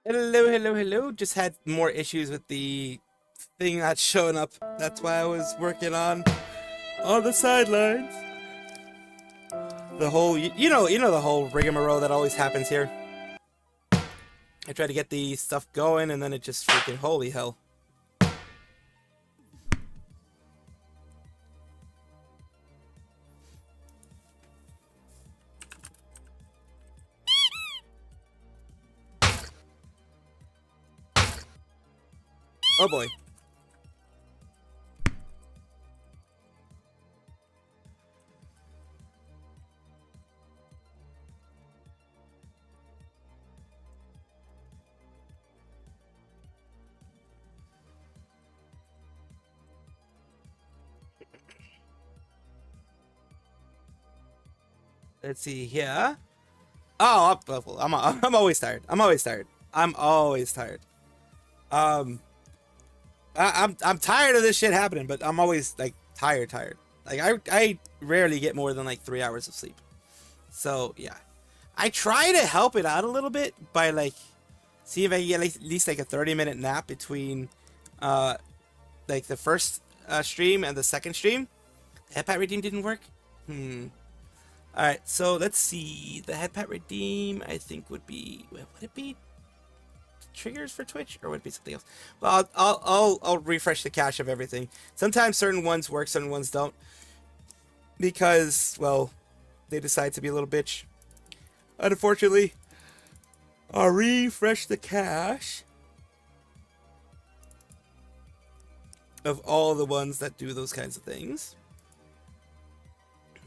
Hello, hello, hello. Just had more issues with the thing not showing up. That's why I was working on the sidelines. The whole, you know the whole rigmarole that always happens here. I try to get the stuff going, and then it just freaking holy hell. Oh boy. Let's see here. Oh, I'm always tired. I'm always tired. I'm always tired. I'm tired of this shit happening, but I'm always like tired. Like I rarely get more than like 3 hours of sleep. So yeah, I try to help it out a little bit by like see if I can get at least like a 30-minute nap between like the first stream and the second stream. The head pat redeem didn't work. Alright, so let's see. The head pat redeem, I think would be, would it be triggers for Twitch, or would it be something else? Well, I'll refresh the cache of everything. Sometimes certain ones work, certain ones don't, because, well, they decide to be a little bitch. Unfortunately, I'll refresh the cache of all the ones that do those kinds of things.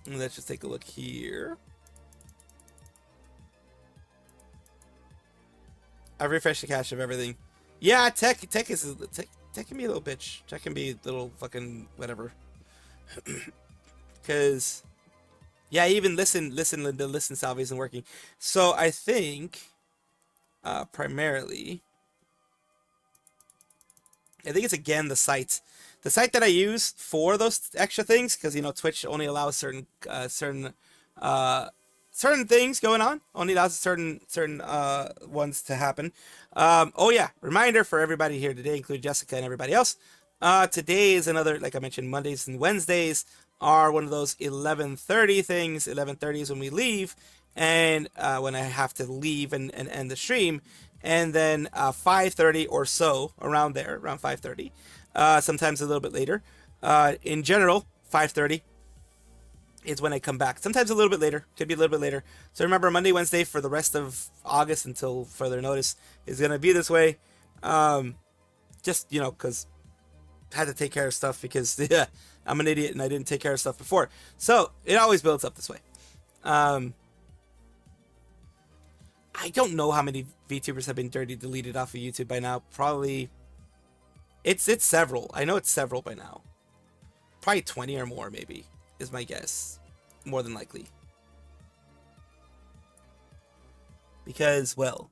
And let's just take a look here. I've refreshed the cache of everything. Yeah, tech can be a little bitch. Tech can be a little fucking whatever. Because yeah, even the listen salve isn't working. So I think primarily I think it's again the site. The site that I use for those extra things, because you know Twitch only allows certain things going on, only allows certain ones to happen. Oh yeah, reminder for everybody here today, including Jessica and everybody else. Today is another, like I mentioned, Mondays and Wednesdays are one of those 11:30 things. 11:30 is when we leave, and when I have to leave and end the stream, and then 5:30 or so, around there, around 5:30, sometimes a little bit later. In general, 5:30 is when I come back. Sometimes a little bit later, could be a little bit later. So remember, Monday, Wednesday for the rest of August until further notice is gonna be this way. Just because I had to take care of stuff because yeah, I'm an idiot and I didn't take care of stuff before. So it always builds up this way. I don't know how many VTubers have been dirty deleted off of YouTube by now. Probably, it's several. I know it's several by now. Probably 20 or more, maybe, is my guess. More than likely. Because, well,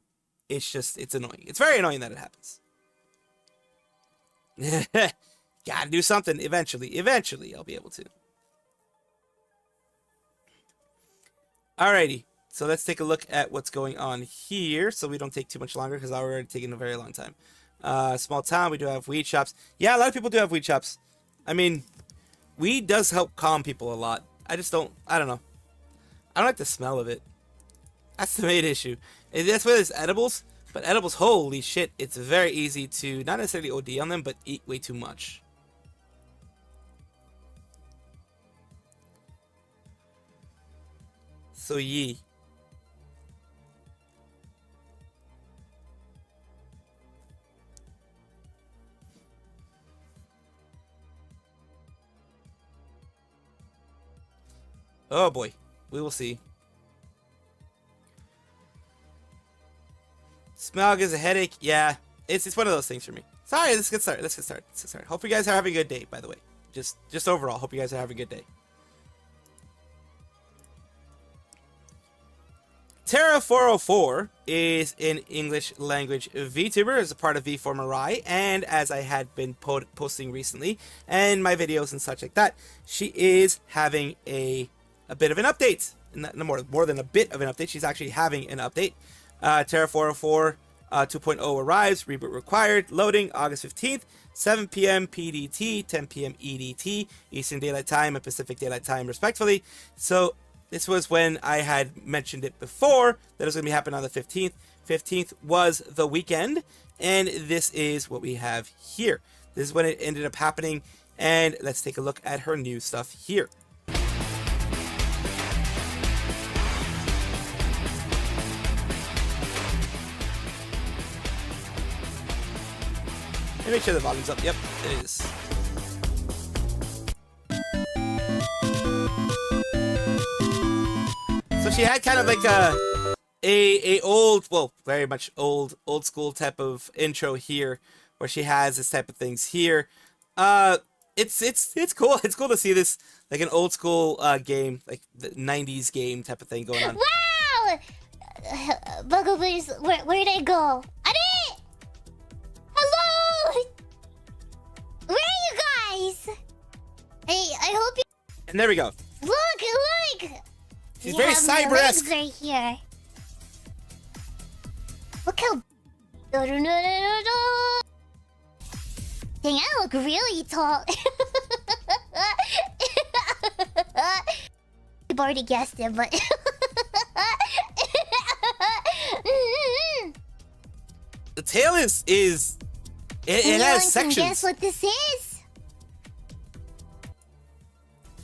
it's annoying. It's very annoying that it happens. Gotta do something eventually. Eventually, I'll be able to. Alrighty. So let's take a look at what's going on here so we don't take too much longer because I've already taken a very long time. Small town, we do have weed shops. Yeah, a lot of people do have weed shops. I mean, weed does help calm people a lot. I don't know. I don't like the smell of it. That's the main issue. And that's why there's edibles. But edibles, holy shit, it's very easy to not necessarily OD on them, but eat way too much. So yee. Oh boy, we will see. Smell gives a headache. Yeah, it's one of those things for me. Sorry, let's get started. Hope you guys are having a good day, by the way. Just overall, hope you guys are having a good day. Terra404 is an English language VTuber as a part of V4 Mirai, and as I had been posting recently, and my videos and such like that, she is having a bit of an update. More than a bit of an update, she's actually having an update. Terra404 2.0 arrives, reboot required, loading August 15th, 7 p.m. PDT, 10 p.m. EDT, Eastern Daylight Time and Pacific Daylight Time respectively. So this was when I had mentioned it before that it was going to be happening on the 15th. 15th was the weekend, and this is what we have here. This is when it ended up happening, and let's take a look at her new stuff here. Let me make sure the volume's up. Yep, it is. So she had kind of like a old, well, very much old school type of intro here, where she has this type of things here. It's cool. It's cool to see this, like an old school game, like the 90s game type of thing going on. Wow! Bugaboos, where'd I go? Are hello! Where are you guys? Hey, I hope you... And there we go. Look! She's very cyber-esque. Right here. Look how... Dang, I look really tall. You've already guessed it, but... The tail is it has sections. Guess what this is?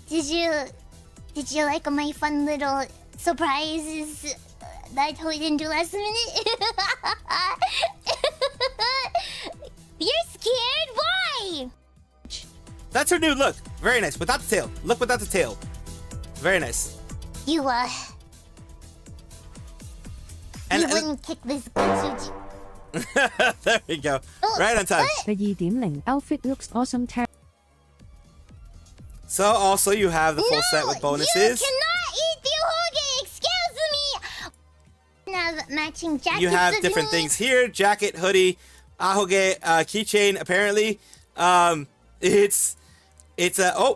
Did you like my fun little surprises that I totally didn't do last minute? You're scared? Why? That's her new look. Very nice. Without the tail. Look without the tail. Very nice. You wouldn't kick this gun, there we go. Right on time. The 2.0 outfit looks awesome. So also you have the full set with bonuses. You cannot eat the hoagie. Excuse me. Have matching jackets. You have different things here: jacket, hoodie, ahoge, keychain. Apparently, oh,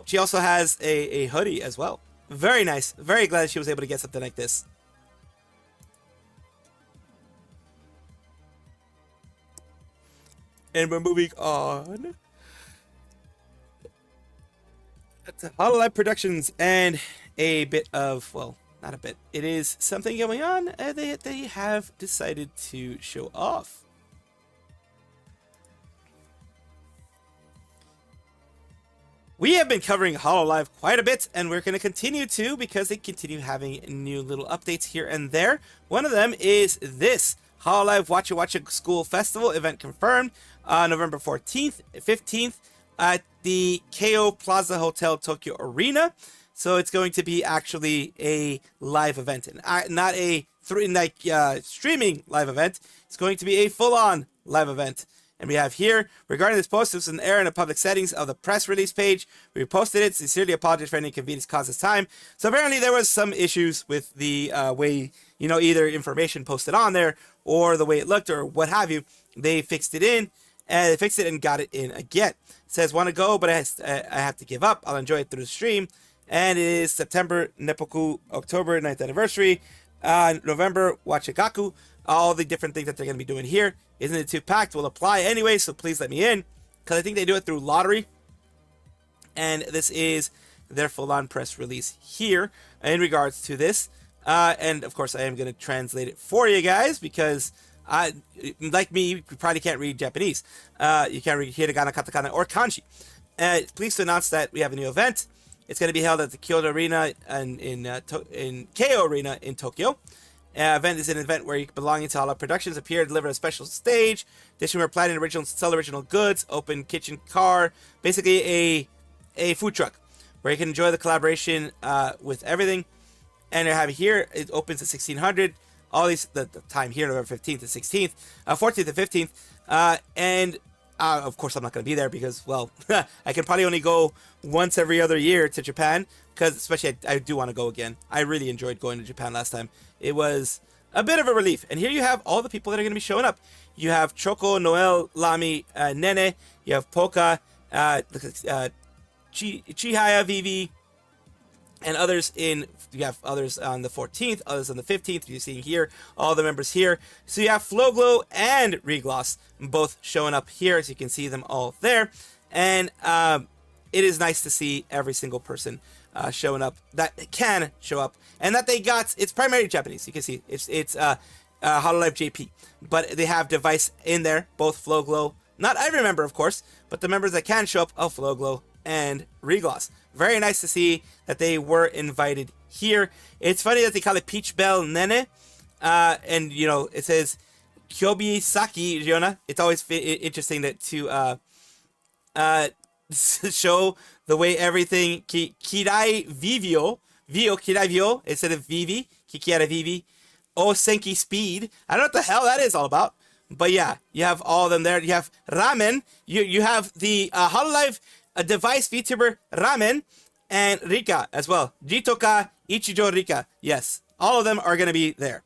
she also has a hoodie as well. Very nice. Very glad she was able to get something like this. And we're moving on. That's Hololive Productions and a bit of, well, not a bit. It is something going on. They have decided to show off. We have been covering HoloLive quite a bit, and we're going to continue to because they continue having new little updates here and there. One of them is this HoloLive Watcha Watcha School Festival event confirmed November 14th, 15th at the KO Plaza Hotel Tokyo Arena. So it's going to be actually a live event, and not a streaming live event. It's going to be a full-on live event. And we have here, regarding this post, this was an error in the public settings of the press release page. We posted it. Sincerely apologize for any inconvenience caused this time. So apparently there was some issues with the way, either information posted on there or the way it looked or what have you. They fixed it and got it in again. It says, want to go, but I have to give up. I'll enjoy it through the stream. And it is September Neppoku, October 9th anniversary, November Wachagaku. All the different things that they're going to be doing here. Isn't it too packed? Will apply anyway, so please let me in. Because I think they do it through lottery. And this is their full-on press release here in regards to this. And, of course, I am going to translate it for you guys because, like me, you probably can't read Japanese. You can't read hiragana, katakana, or kanji. Pleased to announce that we have a new event. It's going to be held at the Kyoto Arena in Keio Arena in Tokyo. Event is an event where you belonging to HoloLive Productions appear, deliver a special stage. Additionally, we're planning sell original goods, open kitchen car, basically a food truck where you can enjoy the collaboration with everything. And I have here, it opens at 1600. All these, the time here, November 15th to 16th, 14th to 15th. And of course, I'm not going to be there because, well, I can probably only go once every other year to Japan because especially I do want to go again. I really enjoyed going to Japan last time. It was a bit of a relief. And here you have all the people that are going to be showing up. You have Choco, Noel, Lami, Nene. You have Poka, Chihaya, Vivi, and others you have others on the 14th, others on the 15th. You're seeing here all the members here. So you have Flowglow and Regloss both showing up here, as you can see them all there. And it is nice to see every single person showing up that can show up, and that they got. It's primarily Japanese. You can see it's HoloLive JP, but they have device in there, both Flowglow, not every member of course, but the members that can show up are Flowglow and Regloss. Very nice to see that they were invited here. It's funny that they call it Peach Bell Nene, and it says Kyobi Saki Ryona. It's always interesting to show the way everything Kirai Vivio Kirai Vio instead of Vivi, Kikiara Vivi, O Senki Speed. I don't know what the hell that is all about. But yeah, you have all of them there. You have Ramen. You have the HoloLive device VTuber Ramen and Rika as well. Jitoka Ichijo Rika. Yes, all of them are going to be there.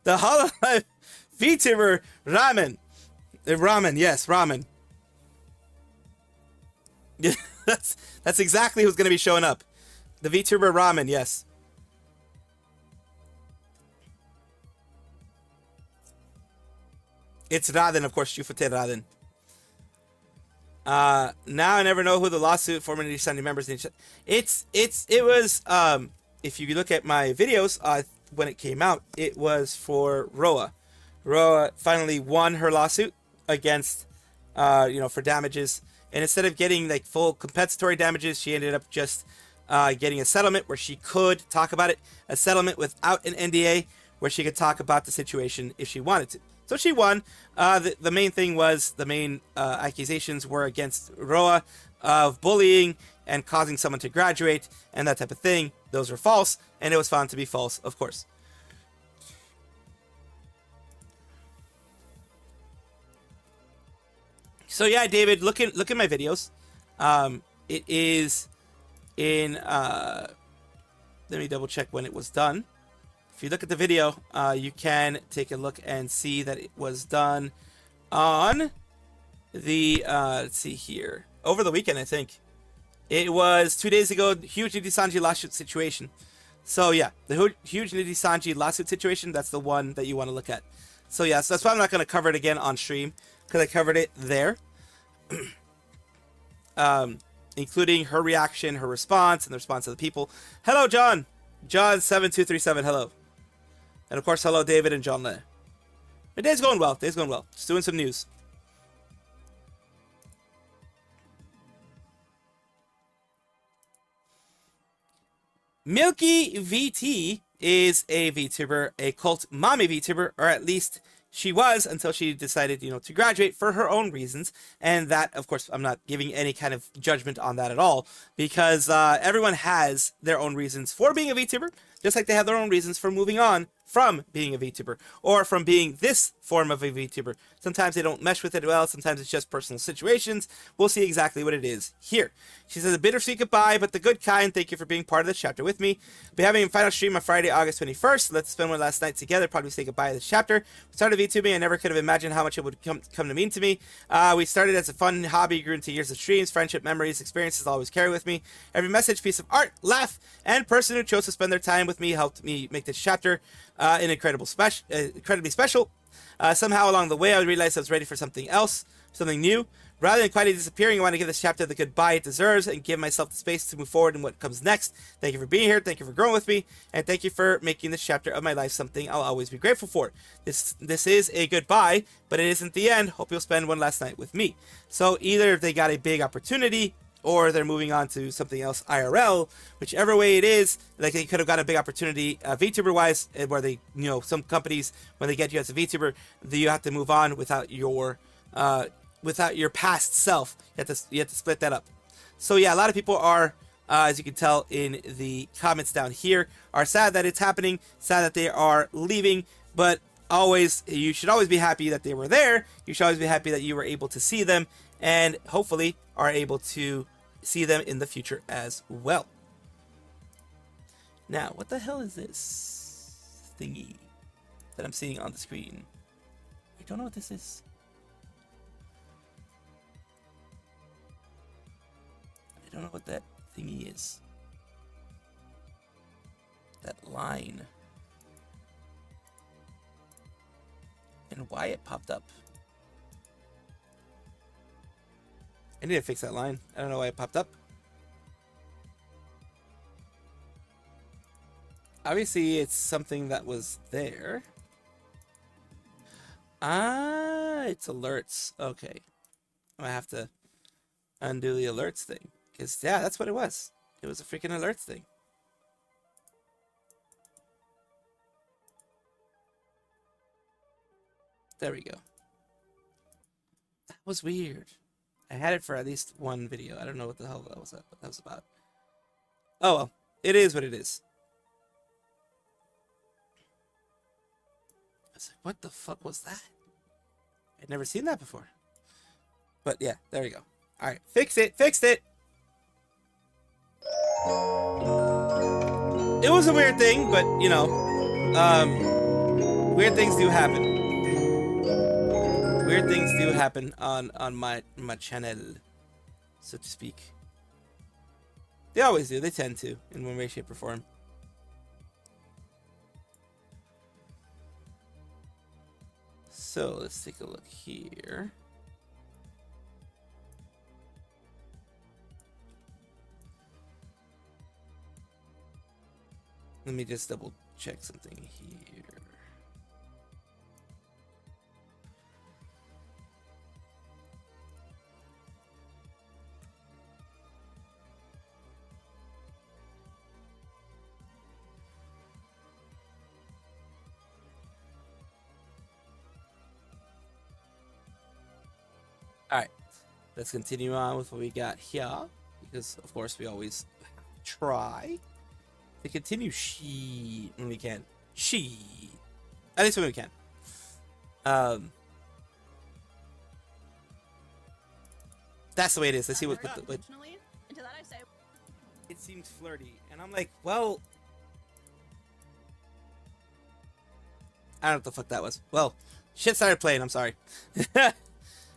The HoloLive VTuber Ramen. Ramen, yes, Ramen. That's exactly who's going to be showing up. The VTuber Ramen, yes. It's Raden, of course, Shufute Raden. Now I never know who the lawsuit former Nissan members. It was if you look at my videos when it came out, it was for Roa. Roa finally won her lawsuit against for damages, and instead of getting like full compensatory damages, she ended up just getting a settlement where she could talk about it, a settlement without an NDA where she could talk about the situation if she wanted to. So she won. The main thing was, the main accusations were against Roa of bullying and causing someone to graduate and that type of thing. Those were false, and it was found to be false, of course. So yeah, David, look at my videos. It is in. Let me double check when it was done. If you look at the video, you can take a look and see that it was done on the, let's see here, over the weekend, I think. It was 2 days ago, huge Nidhi Sanji lawsuit situation. So yeah, the huge Nidhi Sanji lawsuit situation, that's the one that you want to look at. So yeah, so that's why I'm not going to cover it again on stream, because I covered it there. including her reaction, her response, and the response of the people. Hello, John. John7237, hello. And of course, hello, David and John Le. My day's going well. Day's going well. Just doing some news. Milky VT is a VTuber, a cult mommy VTuber, or at least she was until she decided, to graduate for her own reasons. And that, of course, I'm not giving any kind of judgment on that at all, because everyone has their own reasons for being a VTuber, just like they have their own reasons for moving on from being a VTuber, or from being this form of a VTuber. Sometimes they don't mesh with it well, sometimes it's just personal situations. We'll see exactly what it is here. She says, a bittersweet goodbye, but the good kind. Thank you for being part of this chapter with me. I'll be having a final stream on Friday, August 21st. Let's spend one last night together, probably say goodbye to this chapter. We started VTubing, I never could have imagined how much it would come to mean to me. We started as a fun hobby, grew into years of streams, friendship, memories, experiences I'll always carry with me. Every message, piece of art, laugh, and person who chose to spend their time with me helped me make this chapter incredibly special. Somehow along the way, I realized I was ready for something else, something new. Rather than quietly disappearing, I want to give this chapter the goodbye it deserves and give myself the space to move forward in what comes next. Thank you for being here. Thank you for growing with me. And thank you for making this chapter of my life something I'll always be grateful for. This is a goodbye, but it isn't the end. Hope you'll spend one last night with me. So either they got a big opportunity, or they're moving on to something else IRL, whichever way it is. Like, they could have got a big opportunity VTuber wise, where they, some companies, when they get you as a VTuber, you have to move on without your past self. You have to split that up. So yeah, a lot of people are, as you can tell in the comments down here, are sad that it's happening, sad that they are leaving, but you should always be happy that they were there. You should always be happy that you were able to see them, and hopefully are able to see them in the future as well. Now, what the hell is this thingy that I'm seeing on the screen? I don't know what this is. I don't know what that thingy is. That line. And why it popped up. I need to fix that line. I don't know why it popped up. Obviously, it's something that was there. Ah, it's alerts. Okay. I have to undo the alerts thing. Because, yeah, that's what it was. It was a freaking alerts thing. There we go. That was weird. I had it for at least one video. I don't know what the hell that was about. Oh well, it is what it is. I was like, what the fuck was that? I'd never seen that before. But yeah, there we go. Alright, fixed it! It was a weird thing, but weird things do happen. Weird things do happen on my channel, so to speak. They always do. They tend to, in one way, shape, or form. So let's take a look here. Let me just double check something here. Alright, let's continue on with what we got here, because of course we always try to continue when we can. At least when we can. That's the way it is. Let's see what it seems flirty, and I'm like, well, I don't know what the fuck that was. Well, shit started playing, I'm sorry.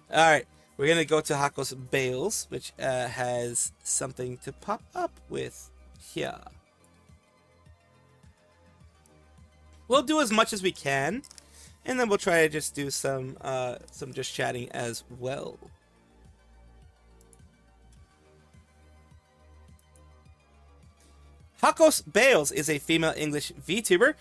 Alright, we're gonna go to Hako's Bales, which has something to pop up with here. We'll do as much as we can, and then we'll try to just do some just chatting as well. Hakos Bales is a female English VTuber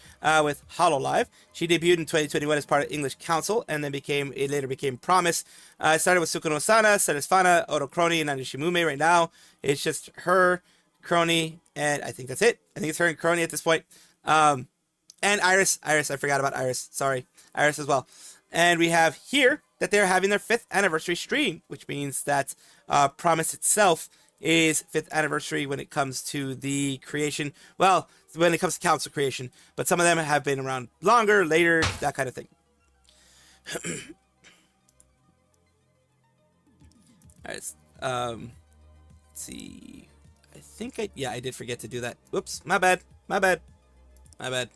with HoloLive. She debuted in 2021 as part of English Council and then later became Promise. It started with Sukuno Sana, Sedesfana, Oto Crony, and Nanashimume. Right now, it's just her, Crony, and I think that's it. I think it's her and Crony at this point. And Iris. Iris, I forgot about Iris. Sorry. Iris as well. And we have here that they're having their 5th anniversary stream, which means that Promise itself is 5th anniversary when it comes to the creation. Well, when it comes to council creation, but some of them have been around longer, later, that kind of thing. All right. Let's see. I think I did forget to do that. Whoops, my bad. My bad. My bad.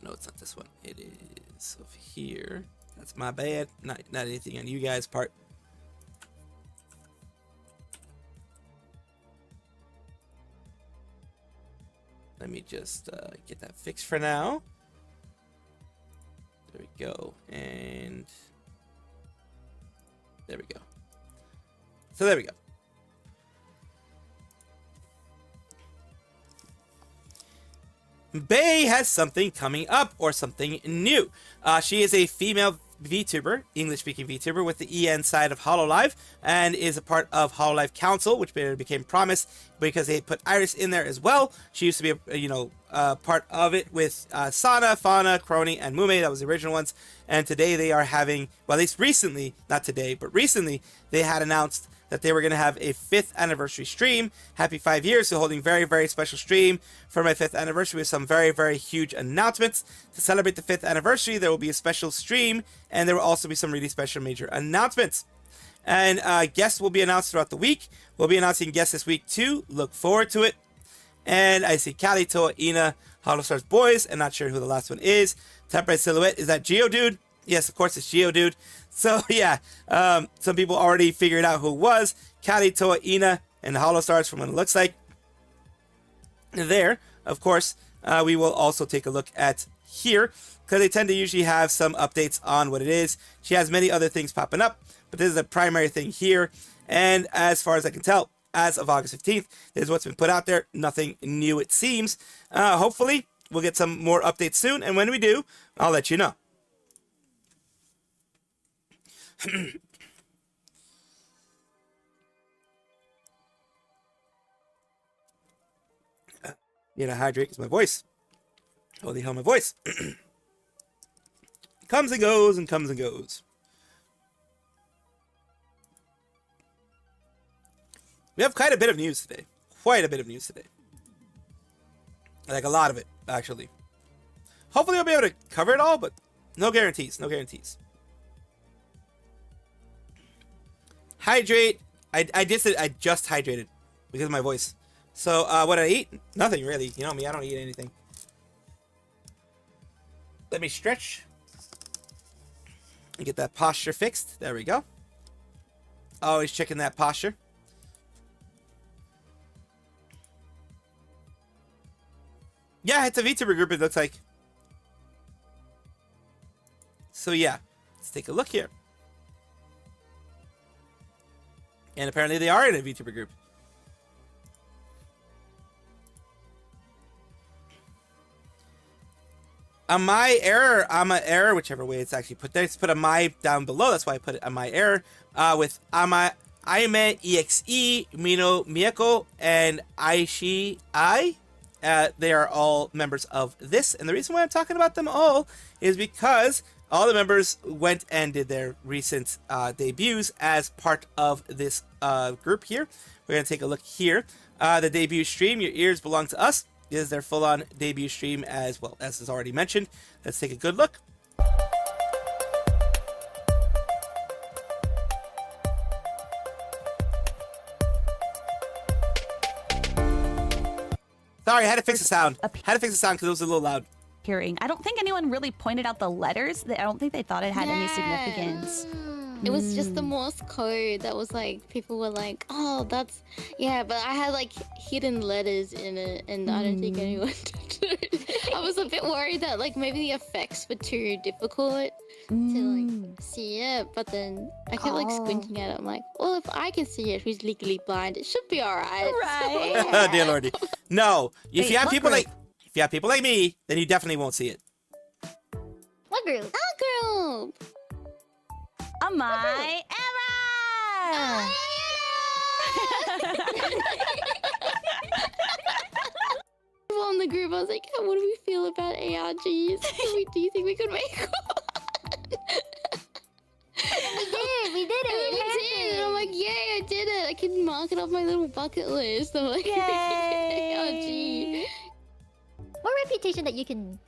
No, it's not this one. It is over here. That's my bad. Not anything on you guys' part. Let me just get that fixed for now. There we go. And there we go. So there we go. Bay has something coming up, or something new. She is a female VTuber, English-speaking VTuber, with the EN side of HoloLive, and is a part of HoloLive Council, which became Promise because they put Iris in there as well. She used to be a part of it with Sana, Fauna, Crony, and Mume. That was the original ones. And today they are having, well, at least recently, not today, but recently, they had announced that they were going to have a 5th anniversary stream. Happy 5 years. So holding very, very special stream for my 5th anniversary with some very, very huge announcements. To celebrate the 5th anniversary, there will be a special stream, and there will also be some really special major announcements. And guests will be announced throughout the week. We'll be announcing guests this week too. Look forward to it. And I see Kali, Toa, Ina, Holostars Boys, and not sure who the last one is. Temperate Silhouette, is that Geodude? Yes, of course it's Geodude. So yeah, some people already figured out who it was. Kali, Toa, Ina, and the Holostars from what it looks like. There, of course, we will also take a look at here, because they tend to usually have some updates on what it is. She has many other things popping up, but this is the primary thing here. And as far as I can tell, as of August 15th, this is what's been put out there. Nothing new, it seems. Hopefully, we'll get some more updates soon, and when we do, I'll let you know. Need to hydrate because my voice. Holy hell, my voice. Comes and goes and comes and goes. We have quite a bit of news today. Quite a bit of news today. Like a lot of it, actually. Hopefully I'll be able to cover it all, but no guarantees. No guarantees. Hydrate. I just hydrated because of my voice. So what I eat? Nothing really. You know me, I don't eat anything. Let me stretch and get that posture fixed. There we go. Always checking that posture. Yeah, it's a VTuber group, it looks like. So yeah, let's take a look here. And apparently they are in a VTuber group. On my error, I'm an error, whichever way it's actually put there. It's put a my down below. That's why I put it on my error. With Aime EXE, Mino Miyako, and Aishi I. They are all members of this. And the reason why I'm talking about them all is because all the members went and did their recent debuts as part of this group here. We're going to take a look here. The debut stream, Your Ears Belong to Us, is their full-on debut stream as well, as is already mentioned. Let's take a good look. Sorry, I had to fix the sound. Had to fix the sound because it was a little loud. Hearing. I don't think anyone really pointed out the letters. I don't think they thought it had any significance. It was just the Morse code that was like, people were like, oh, that's, yeah, but I had like hidden letters in it and I don't think anyone did. I was a bit worried that like maybe the effects were too difficult to like see it, it, but then I kept like squinting at it. I'm like, well, if I can see it, who's legally blind, it should be alright. Right. Dear lordy. No, if Wait, you have what people group? like me, then you definitely won't see it. What group? Our group. Am I Era? On the group, I was like, what do we feel about ARGs? Do you think we could make one? We did And we did. And I'm like, yay, I did it. I can mark it off my little bucket list. I'm like, Yay. ARG. More reputation that you can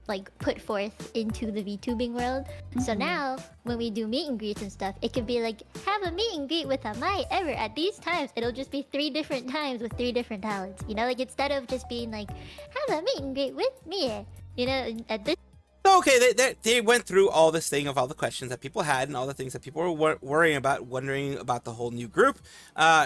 like put forth into the VTubing world. So now when we do meet and greets and stuff, it could be like, have a meet and greet with Amai ever at these times. It'll just be 3 different times with 3 different talents. You know, like instead of just being like, have a meet and greet with me. You know, at this Okay, they went through all this thing of all the questions that people had and all the things that people were worrying about, wondering about the whole new group.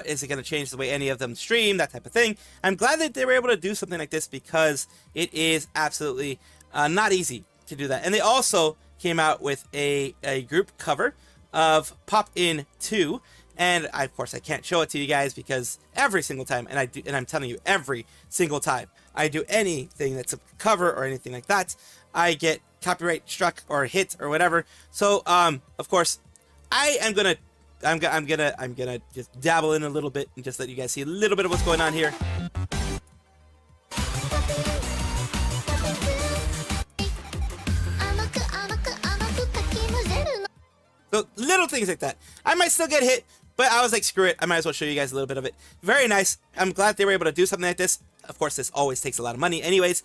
Is it going to change the way any of them stream, that type of thing? I'm glad that they were able to do something like this because it is absolutely not easy to do that. And they also came out with a group cover of Pop In 2. And of course, I can't show it to you guys because every single time, and I'm telling you, every single time I do anything that's a cover or anything like that, I get copyright struck or hit or whatever. So, of course, I'm gonna just dabble in a little bit and just let you guys see a little bit of what's going on here. So little things like that. I might still get hit, but I was like, screw it. I might as well show you guys a little bit of it. Very nice. I'm glad they were able to do something like this. Of course, this always takes a lot of money anyways,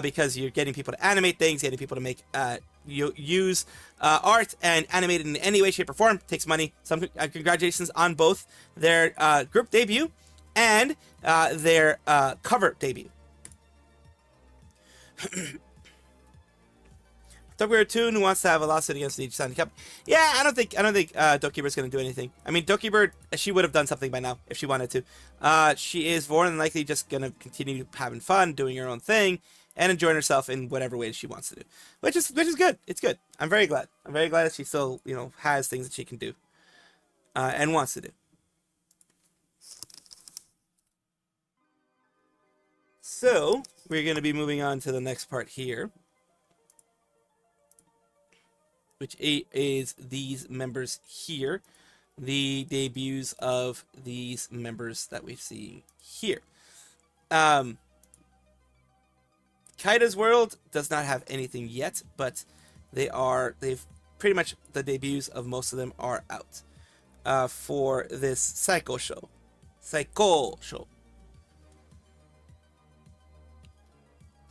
because you're getting people to animate things, getting people to make, use art and animate it in any way, shape, or form. It takes money. Some congratulations on both their group debut and their cover debut. Dokibera Toon wants to have a lawsuit against the Sandy Cup. Yeah, I don't think Dokibera's going to do anything. I mean, Dokibera, she would have done something by now if she wanted to. She is more than likely just going to continue having fun, doing her own thing, and enjoying herself in whatever way she wants to do, which is good. It's good. I'm very glad. I'm very glad that she still, has things that she can do, and wants to do. So we're going to be moving on to the next part here, which is these members here, the debuts of these members that we've seen here. Kaida's World does not have anything yet, but they've pretty much, the debuts of most of them are out for this Psycho Show.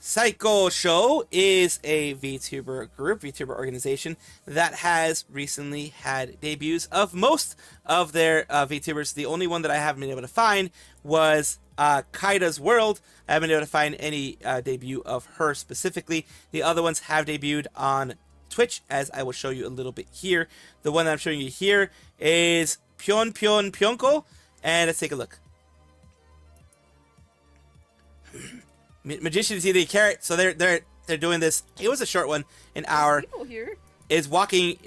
Psycho Show is a VTuber group, VTuber organization that has recently had debuts of most of their VTubers. The only one that I haven't been able to find was Kaida's World. I haven't been able to find any debut of her specifically. The other ones have debuted on Twitch, as I will show you a little bit here. The one that I'm showing you here is Pionko, and let's take a look. Magician is eating a carrot, so they're doing this. It was a short one, an hour. People here. Is waking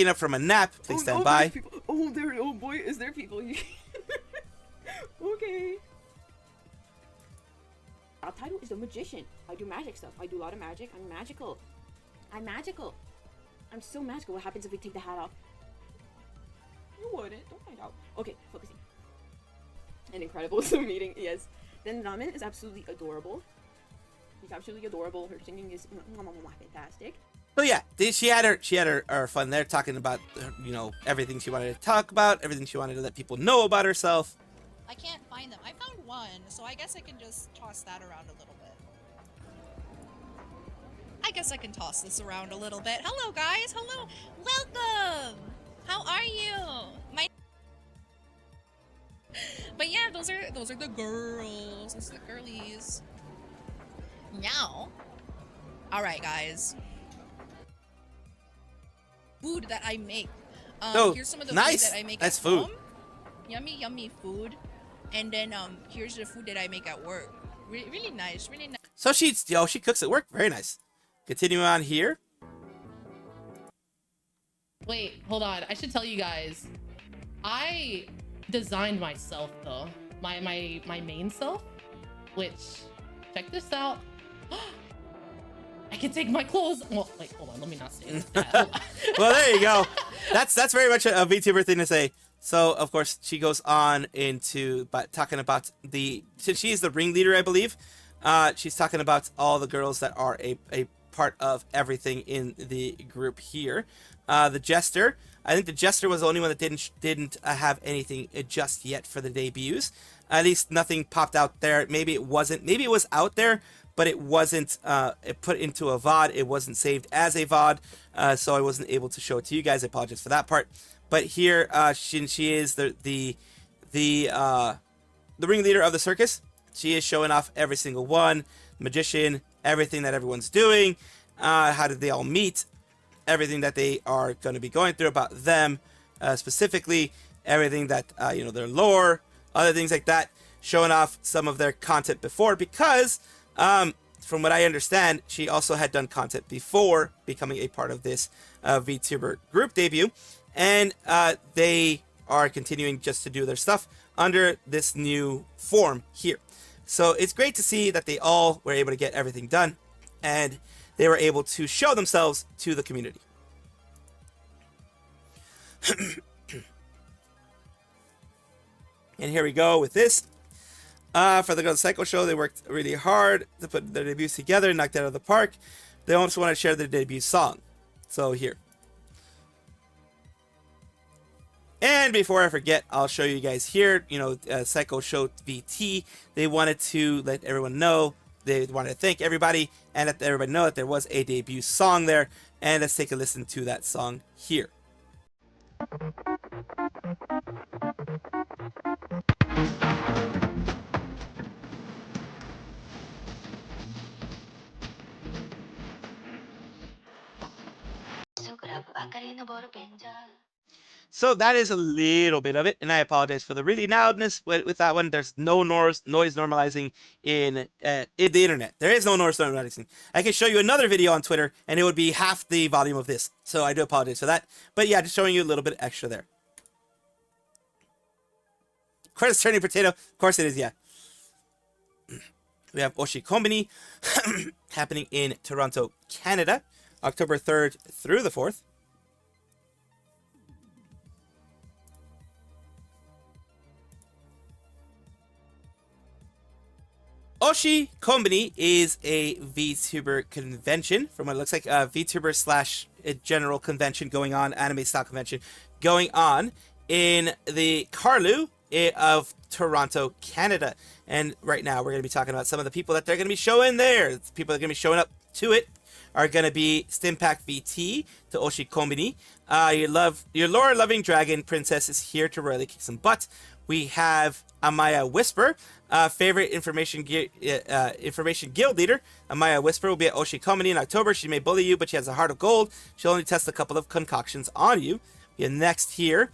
up from a nap. Please stand by. Oh boy, is there people here? Okay. Our title is a magician. I do magic stuff. I do a lot of magic. I'm magical. I'm so magical. What happens if we take the hat off? You wouldn't. Don't find out. Okay, focusing. An incredible Zoom meeting. Yes. Then Ramen is absolutely adorable. He's absolutely adorable. Her singing is fantastic. So yeah, she had her fun there, talking about everything she wanted to talk about, everything she wanted to let people know about herself. I can't find them. I found one, so I guess I can just toss that around a little bit. I guess I can toss this around a little bit. Hello, guys. Hello. Welcome. How are you? But yeah, those are the girls. Those are the girlies. Now. All right, guys. Food that I make. Here's some of the nice. food that I make That's at food. home. Yummy food. And then here's the food that I make at work. Really nice. So she cooks at work. Very nice. Continuing on here. Wait, hold on. I should tell you guys. I designed myself though. My main self. Which, check this out. I can take my clothes. Well, wait, hold on. Let me not say that. Well, there you go. That's very much a VTuber thing to say. So, of course, she goes on into talking about since she is the ringleader, I believe. She's talking about all the girls that are a part of everything in the group here. The Jester. I think the Jester was the only one that didn't have anything just yet for the debuts. At least nothing popped out there. Maybe it wasn't. Maybe it was out there, but it wasn't put into a VOD. It wasn't saved as a VOD, so I wasn't able to show it to you guys. I apologize for that part. But here, she is the ringleader of the circus. She is showing off every single one, magician, everything that everyone's doing. How did they all meet? Everything that they are going to be going through about them, specifically everything that their lore, other things like that. Showing off some of their content before, because from what I understand, she also had done content before becoming a part of this VTuber group debut. And they are continuing just to do their stuff under this new form here. So it's great to see that they all were able to get everything done, and they were able to show themselves to the community. And here we go with this. For the Girls Psycho Show, they worked really hard to put their debuts together, knocked it out of the park. They also want to share their debut song. So here. And before I forget, I'll show you guys here, Psycho Show VT. They wanted to let everyone know, they wanted to thank everybody, and let everybody know that there was a debut song there. And let's take a listen to that song here. So that is a little bit of it, and I apologize for the really loudness with that one. There's no noise normalizing in the internet. There is no noise normalizing. I can show you another video on Twitter, and it would be half the volume of this. So I do apologize for that. But yeah, just showing you a little bit extra there. Credits turning potato. Of course it is, yeah. We have Oshi Kombini happening in Toronto, Canada, October 3rd through the 4th. Oshi Kombini is a VTuber convention, from what it looks like, a VTuber slash a general convention going on, anime style convention going on in the Carlu of Toronto, Canada. And right now we're going to be talking about some of the people that they're going to be showing there. The people that are going to be showing up to it are going to be Stimpack VT to Oshi Kombini. Your lore-loving dragon princess is here to really kick some butt. We have Amaya Whisper, favorite information guild leader. Amaya Whisper will be at Oshi Kombini in October. She may bully you, but she has a heart of gold. She'll only test a couple of concoctions on you. We have next here,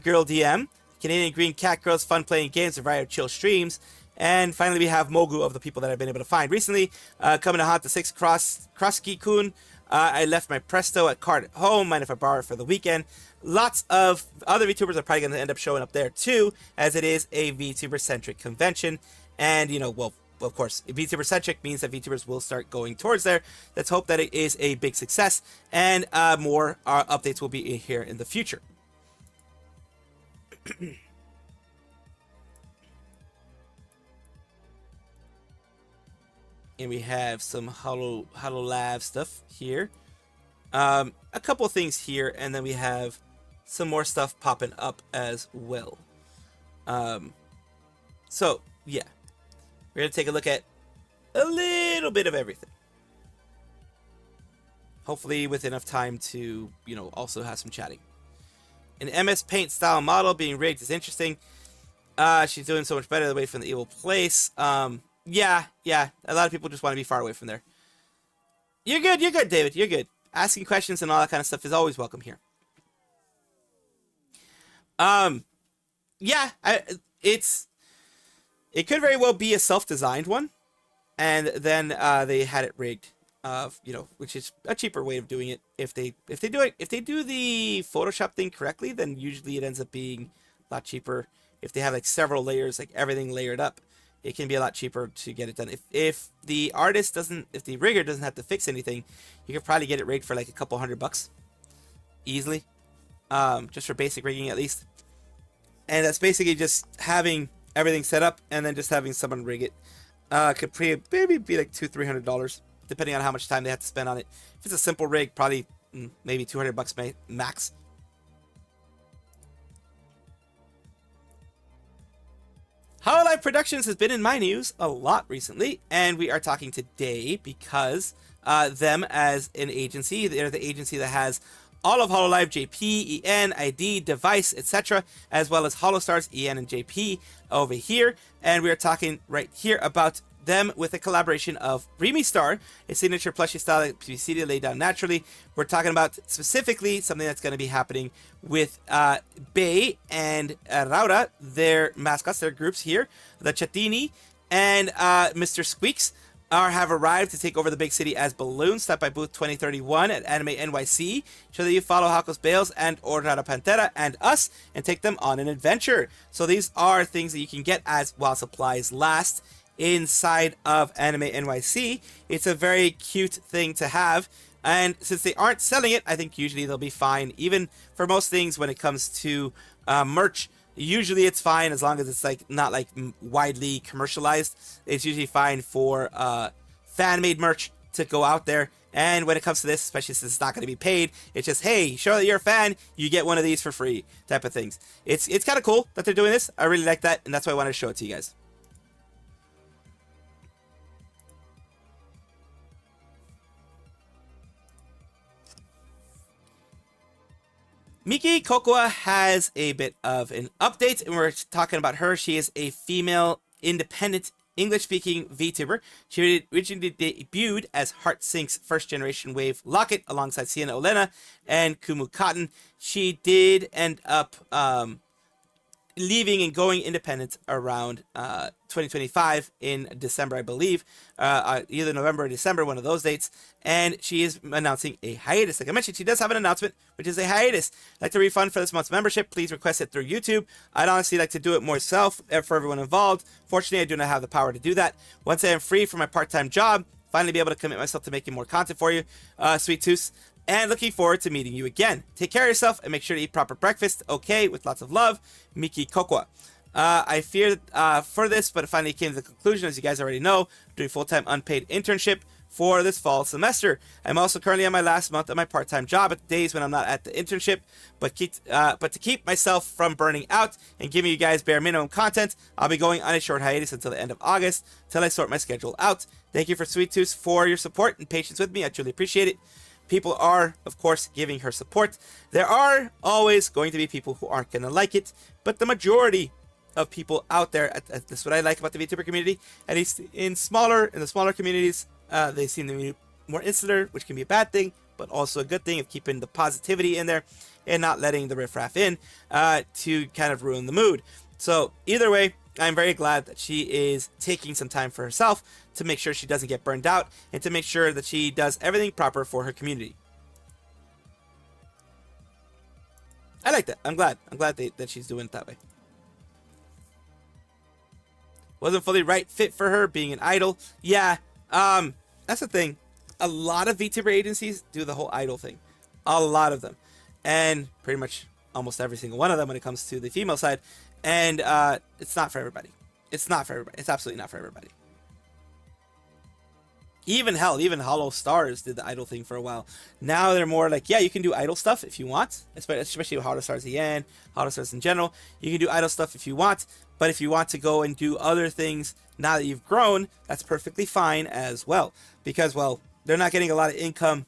Girl DM, Canadian Green Cat Girls, fun playing games, a variety of chill streams. And finally, we have Mogu of the people that I've been able to find recently. Coming to haunt the 6 Crossky-kun. I left my Presto at card at home. Mind if I borrow it for the weekend? Lots of other VTubers are probably going to end up showing up there too, as it is a VTuber-centric convention. And, well, of course, VTuber-centric means that VTubers will start going towards there. Let's hope that it is a big success, and more updates will be here in the future. And we have some HoloLav stuff here. A couple of things here, and then we have some more stuff popping up as well. So, yeah. We're going to take a look at a little bit of everything. Hopefully with enough time to, also have some chatting. An MS Paint style model being rigged is interesting. She's doing so much better away from the evil place. Yeah. A lot of people just want to be far away from there. You're good, David. You're good. Asking questions and all that kind of stuff is always welcome here. Yeah, it could very well be a self-designed one, and then they had it rigged, which is a cheaper way of doing it if they do the Photoshop thing correctly, then usually it ends up being a lot cheaper. If they have like several layers, like everything layered up, it can be a lot cheaper to get it done. If the rigger doesn't have to fix anything, you could probably get it rigged for like a couple $100 easily, just for basic rigging at least. And that's basically just having everything set up and then just having someone rig it. Could maybe be like $200-300 depending on how much time they have to spend on it. If it's a simple rig, probably maybe $200 max. Hololive Productions has been in my news a lot recently, and we are talking today because them as an agency, they're the agency that has all of Hololive, JP, EN, ID, Device, etc., as well as Holostars, EN, and JP over here. And we are talking right here about them with a collaboration of Remy Star, a signature plushie style that can be seated, laid down naturally. We're talking about specifically something that's going to be happening with Bay and Raura, their mascots, their groups here, the Chatini and Mr. Squeaks. Have arrived to take over the big city as balloons. Stop by booth 2031 at Anime NYC. Show that you follow Hakos Bales and Ornada Pantera and us and take them on an adventure. So these are things that you can get as while supplies last inside of Anime NYC. It's a very cute thing to have. And since they aren't selling it, I think usually they'll be fine. Even for most things when it comes to merch, usually it's fine as long as it's like not like widely commercialized. It's usually fine for fan-made merch to go out there. And when it comes to this, especially since it's not going to be paid, it's just, hey, show that you're a fan, you get one of these for free type of things. It's kind of cool that they're doing this. I really like that, and that's why I wanted to show it to you guys. Miki Kokoa has a bit of an update, and we're talking about her. She is a female, independent, English-speaking VTuber. She originally debuted as HeartSync's first-generation wave Locket alongside Sienna Olena and Kumu Cotton. She did end up leaving and going independent around 2025 in December, I believe, either November or December, one of those dates, and she is announcing a hiatus. Like I mentioned, she does have an announcement, which is a hiatus. I'd like to refund for this month's membership. Please request it through YouTube. I'd honestly like to do it more self for everyone involved. Fortunately, I do not have the power to do that. Once I am free from my part-time job, finally be able to commit myself to making more content for you, Sweet Tooth. And looking forward to meeting you again. Take care of yourself and make sure to eat proper breakfast. Okay, with lots of love, Miki Kokoa. I feared for this, but it finally came to the conclusion, as you guys already know, I'm doing full-time unpaid internship for this fall semester. I'm also currently on my last month of my part-time job at the days when I'm not at the internship, but to keep myself from burning out and giving you guys bare minimum content, I'll be going on a short hiatus until the end of August, till I sort my schedule out. Thank you for Sweet Tooth for your support and patience with me. I truly appreciate it. People are, of course, giving her support. There are always going to be people who aren't going to like it, but the majority of people out there, this is what I like about the VTuber community, at least in the smaller communities, they seem to be more insular, which can be a bad thing, but also a good thing of keeping the positivity in there and not letting the riffraff in to kind of ruin the mood. So either way, I'm very glad that she is taking some time for herself to make sure she doesn't get burned out and to make sure that she does everything proper for her community. I like that. I'm glad that she's doing it that way. Wasn't fully right fit for her being an idol. Yeah, that's the thing. A lot of VTuber agencies do the whole idol thing. A lot of them. And pretty much almost every single one of them when it comes to the female side. And it's not for everybody. It's not for everybody. It's absolutely not for everybody. Even Hollow Stars did the idol thing for a while. Now they're more like, yeah, you can do idol stuff if you want, especially with Hollow Stars EN, Hollow Stars in general. You can do idol stuff if you want, but if you want to go and do other things now that you've grown, that's perfectly fine as well. Because, well, they're not getting a lot of income,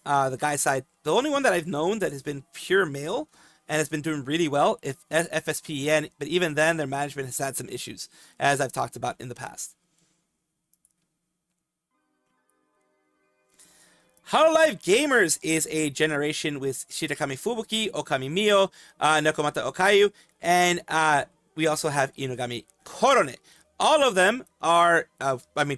the guy side. The only one that I've known that has been pure male and has been doing really well is FSPEN, but even then, their management has had some issues, as I've talked about in the past. Hololive Gamers is a generation with Shirakami Fubuki, Okami Mio, Nakomata Okayu, and we also have Inugami Korone. All of them are,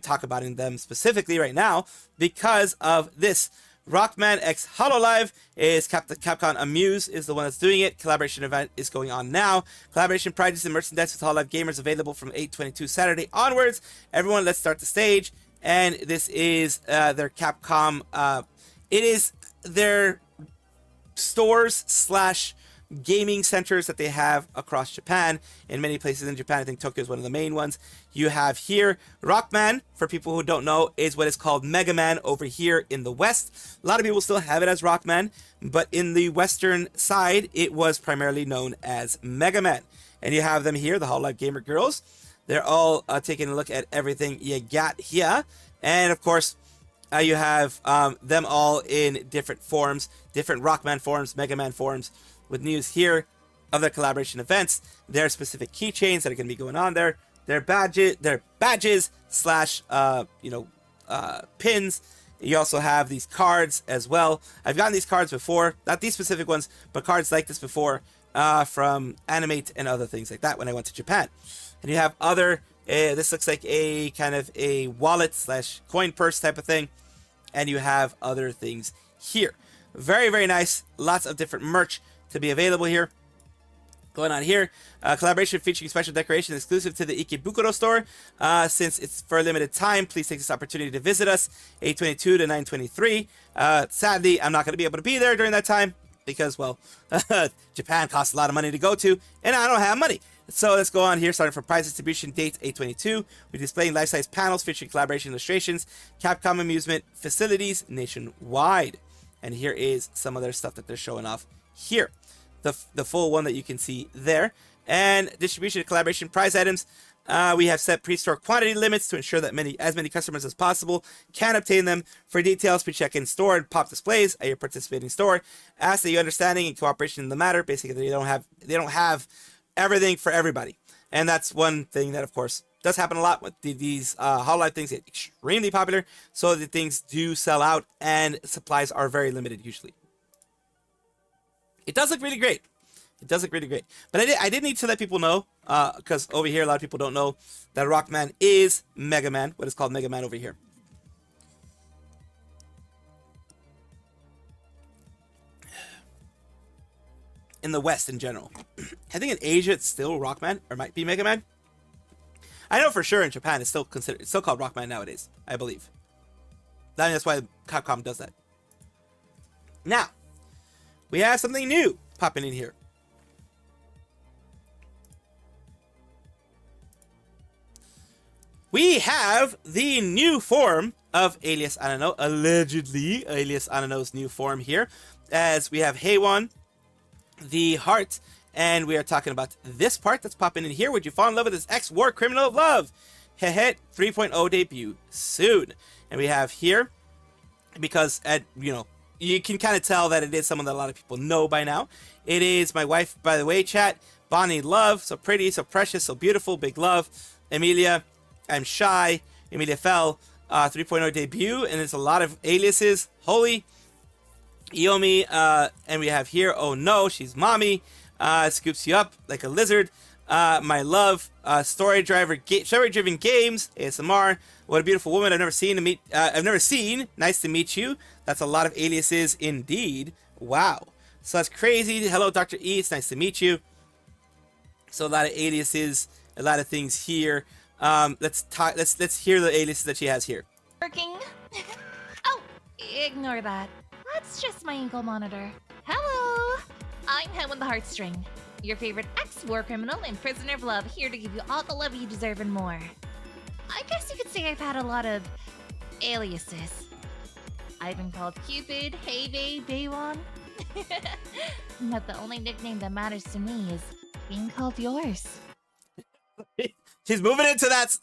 talk about them specifically right now because of this. Rockman X Hololive is Capcom Amuse is the one that's doing it. Collaboration event is going on now. Collaboration prizes and merchandise with Hololive gamers available from 8/22 Saturday onwards. Everyone, let's start the stage. And this is their Capcom. It is their stores slash gaming centers that they have across Japan. In many places in Japan, I think Tokyo is one of the main ones. You have here Rockman, for people who don't know, is what is called Mega Man over here in the West. A lot of people still have it as Rockman, but in the Western side, it was primarily known as Mega Man. And you have them here, the Hololive Gamer Girls. They're all taking a look at everything you got here. And of course, you have them all in different forms, different Rockman forms, Mega Man forms, with news here of their collaboration events, their specific keychains that are going to be going on there, their badges slash pins. You also have these cards as well. I've gotten these cards before, not these specific ones, but cards like this before from Animate and other things like that when I went to Japan. And you have other. This looks like a kind of a wallet slash coin purse type of thing, and you have other things here. Very, very nice. Lots of different merch to be available here. Going on here, collaboration featuring special decoration exclusive to the Ikebukuro store. Since it's for a limited time, please take this opportunity to visit us, 8/22 to 9/23. Sadly, I'm not going to be able to be there during that time because, well, Japan costs a lot of money to go to, and I don't have money. So let's go on here, starting from prize distribution dates 8/22. We're displaying life-size panels featuring collaboration illustrations, Capcom amusement facilities nationwide. And here is some of their stuff that they're showing off here. The full one that you can see there. And distribution and collaboration prize items. We have set pre-store quantity limits to ensure that as many customers as possible can obtain them. For details, please check in store and pop displays at your participating store. Ask that your understanding and cooperation in the matter. Basically, they don't have everything for everybody, and that's one thing that, of course, does happen a lot with these Hololive things. Get extremely popular, so the things do sell out, and supplies are very limited usually. It does look really great. It does look really great. But I did need to let people know, because over here a lot of people don't know that Rockman is Mega Man, what is called Mega Man over here. In the West in general. I think in Asia it's still Rockman, or might be Mega Man. I know for sure in Japan it's still called Rockman nowadays, I believe. I mean, that's why Capcom does that. Now, we have something new popping in here. We have the new form of Alias Anano, allegedly Alias Anano's new form here, as we have haivng, the heart, and we are talking about this part that's popping in here. Would you fall in love with this ex-war criminal of love? Hehe 3.0 debut soon. And we have here, because you can kind of tell that it is someone that a lot of people know by now. It is my wife, by the way, chat. Bonnie Love, so pretty, so precious, so beautiful, big love. Emilia, I'm shy. Emilia Fell, 3.0 debut, and there's a lot of aliases. Holy, Iomi, and we have here, oh no, she's mommy. Scoops you up like a lizard. My love, story-driven games, ASMR. What a beautiful woman I've never seen. Nice to meet you. That's a lot of aliases indeed. Wow. So that's crazy. Hello, Dr. E. It's nice to meet you. So a lot of aliases, a lot of things here. Let's hear the aliases that she has here. Working. Oh, ignore that. That's just my ankle monitor. Hello. I'm Hem with the Heartstring, your favorite ex-war criminal and prisoner of love, here to give you all the love you deserve and more. I guess you could say I've had a lot of aliases. I've been called Cupid, Haivng, Daewon. But the only nickname that matters to me is being called yours. She's moving into that.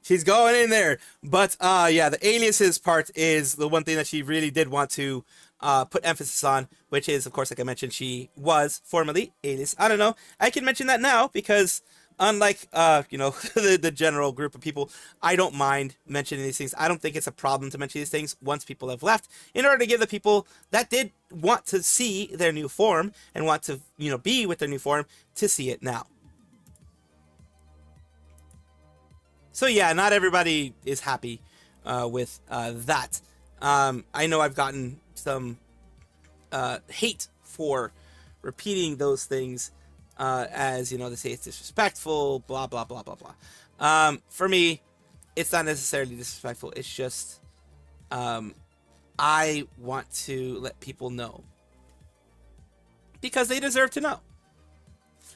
She's going in there. But yeah, the aliases part is the one thing that she really did want to put emphasis on, which is, of course, like I mentioned, she was formerly Alias. I don't know. I can mention that now because, unlike the general group of people, I don't mind mentioning these things. I don't think it's a problem to mention these things once people have left, in order to give the people that did want to see their new form and want to be with their new form to see it now. So yeah, not everybody is happy with that. I know I've gotten hate for repeating those things, as they say it's disrespectful, blah blah blah blah blah. For me, it's not necessarily disrespectful. It's just I want to let people know because they deserve to know.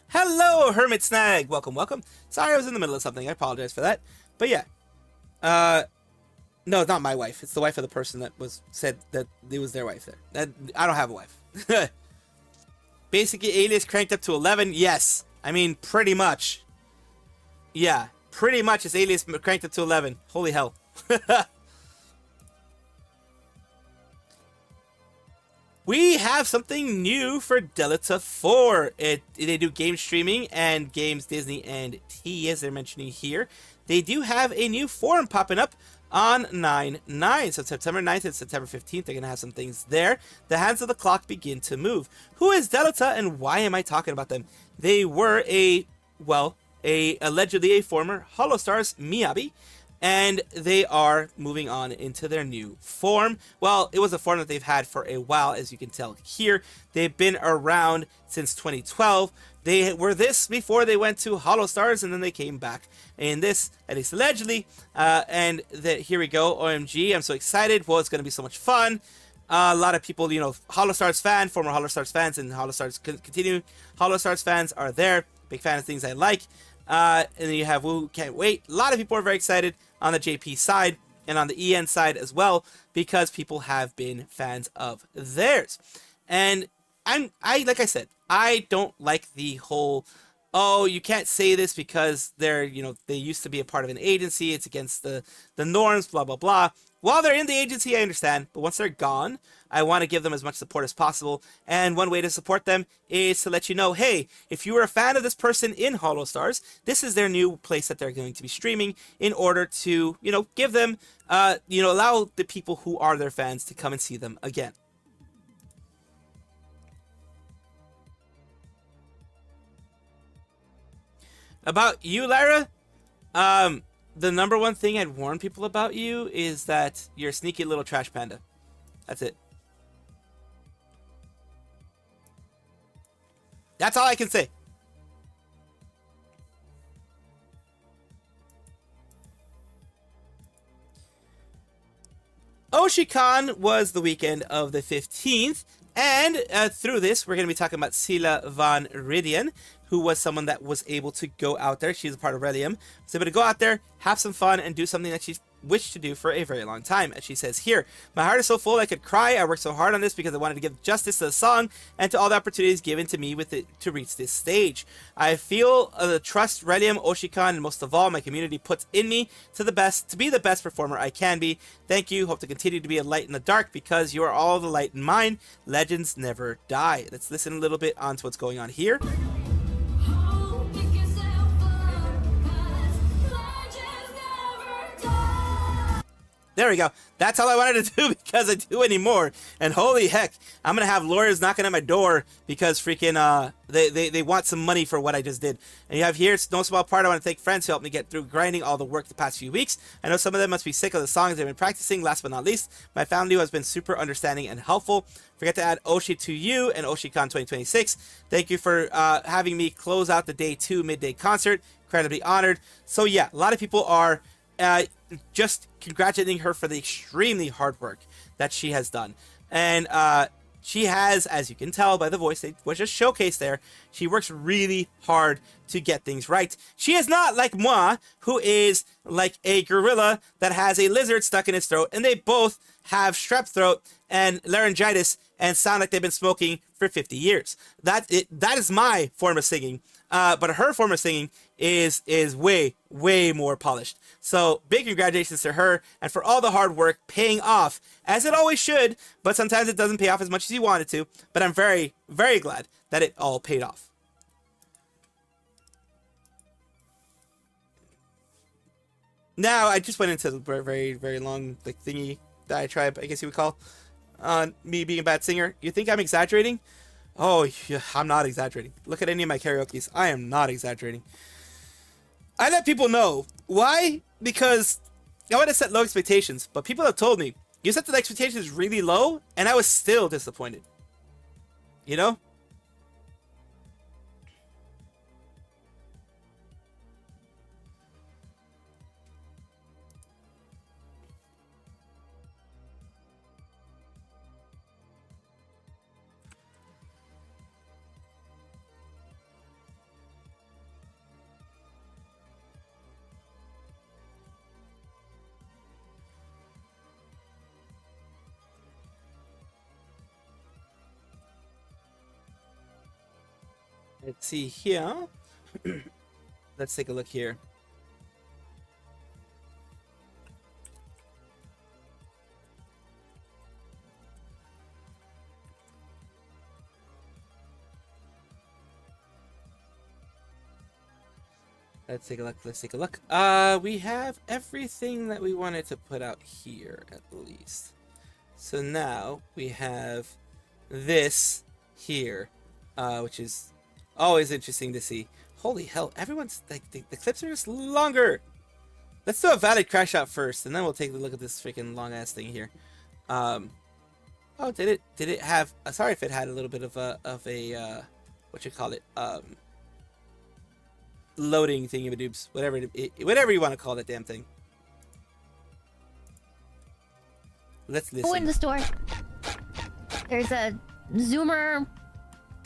Hello, Hermit Snag. Welcome, welcome. Sorry, I was in the middle of something. I apologize for that. But yeah, no, it's not my wife. It's the wife of the person that said that it was their wife there. I don't have a wife. Basically, Alias cranked up to 11. Yes, I mean pretty much. Yeah, pretty much. It's Alias cranked up to 11. Holy hell. We have something new for Delta 4. They do game streaming and games Disney and T, as they're mentioning here. They do have a new forum popping up on 9/9. So September 9th and September 15th, they're going to have some things there. The hands of the clock begin to move. Who is Delta and why am I talking about them? They were allegedly a former HoloStars Miyabi. And they are moving on into their new form. Well, it was a form that they've had for a while, as you can tell here. They've been around since 2012. They were this before they went to HoloStars, and then they came back in this, at least allegedly. Here we go, OMG, I'm so excited. Well, it's going to be so much fun. A lot of people, HoloStars fan, former HoloStars fans, and HoloStars continuing HoloStars fans are there. Big fan of things I like. And then you have Woo, can't wait. A lot of people are very excited on the JP side and on the EN side as well, because people have been fans of theirs. And like I said, I don't like the whole, oh, you can't say this because they're, they used to be a part of an agency. It's against the norms, blah, blah, blah. While they're in the agency, I understand. But once they're gone, I want to give them as much support as possible. And one way to support them is to let you know, hey, if you were a fan of this person in HoloStars, this is their new place that they're going to be streaming in order to, give them, allow the people who are their fans to come and see them again. About you, Lara, the number one thing I'd warn people about you is that you're a sneaky little trash panda. That's it. That's all I can say. Oshicon was the weekend of the 15th. And through this, we're going to be talking about Sela Van Ridian, who was someone that was able to go out there. She's a part of Relium. Was able to go out there, have some fun, and do something that she's wished to do for a very long time. As she says here, my heart is so full I could cry. I worked so hard on this because I wanted to give justice to the song and to all the opportunities given to me with it to reach this stage. I feel the trust Relium, Oshicon, and most of all my community puts in me to be the best performer I can be. Thank you. Hope to continue to be a light in the dark because you are all the light in mine. Legends never die. Let's listen a little bit on to what's going on here. There we go. That's all I wanted to do because I do anymore. And holy heck, I'm going to have lawyers knocking at my door because freaking they want some money for what I just did. And you have here, it's no small part. I want to thank friends who helped me get through grinding all the work the past few weeks. I know some of them must be sick of the songs they've been practicing. Last but not least, my family who has been super understanding and helpful. Forget to add Oshi to you and OshiCon 2026. Thank you for having me close out the day 2 midday concert. Incredibly honored. So yeah, a lot of people are just congratulating her for the extremely hard work that she has done. And she has, as you can tell by the voice that was just showcased there, she works really hard to get things right. She is not like moi, who is like a gorilla that has a lizard stuck in its throat, and they both have strep throat and laryngitis and sound like they've been smoking for 50 years. That is my form of singing. But her form of singing is way, way more polished. So big congratulations to her and for all the hard work paying off, as it always should, but sometimes it doesn't pay off as much as you want it to. But I'm very, very glad that it all paid off. Now, I just went into the very, very long thingy diatribe, I guess you would call, on me being a bad singer. You think I'm exaggerating? Oh, yeah, I'm not exaggerating. Look at any of my karaoke's. I am not exaggerating. I let people know. Why? Because I want to set low expectations, but people have told me, You set the expectations really low, and I was still disappointed. You know? Let's see here. Let's take a look here. Let's take a look. Let's take a look. We have everything that we wanted to put out here, at least. So now we have this here, which is always interesting to see. Holy hell, everyone's like the clips are just longer. Let's do a valid crash out first, and then we'll take a look at this freaking long ass thing here. Oh, did it have? Sorry if it had a little bit of a what you call it, loading thingy-madoobs, whatever you want to call that damn thing. Let's listen. Go in the store. There's a zoomer,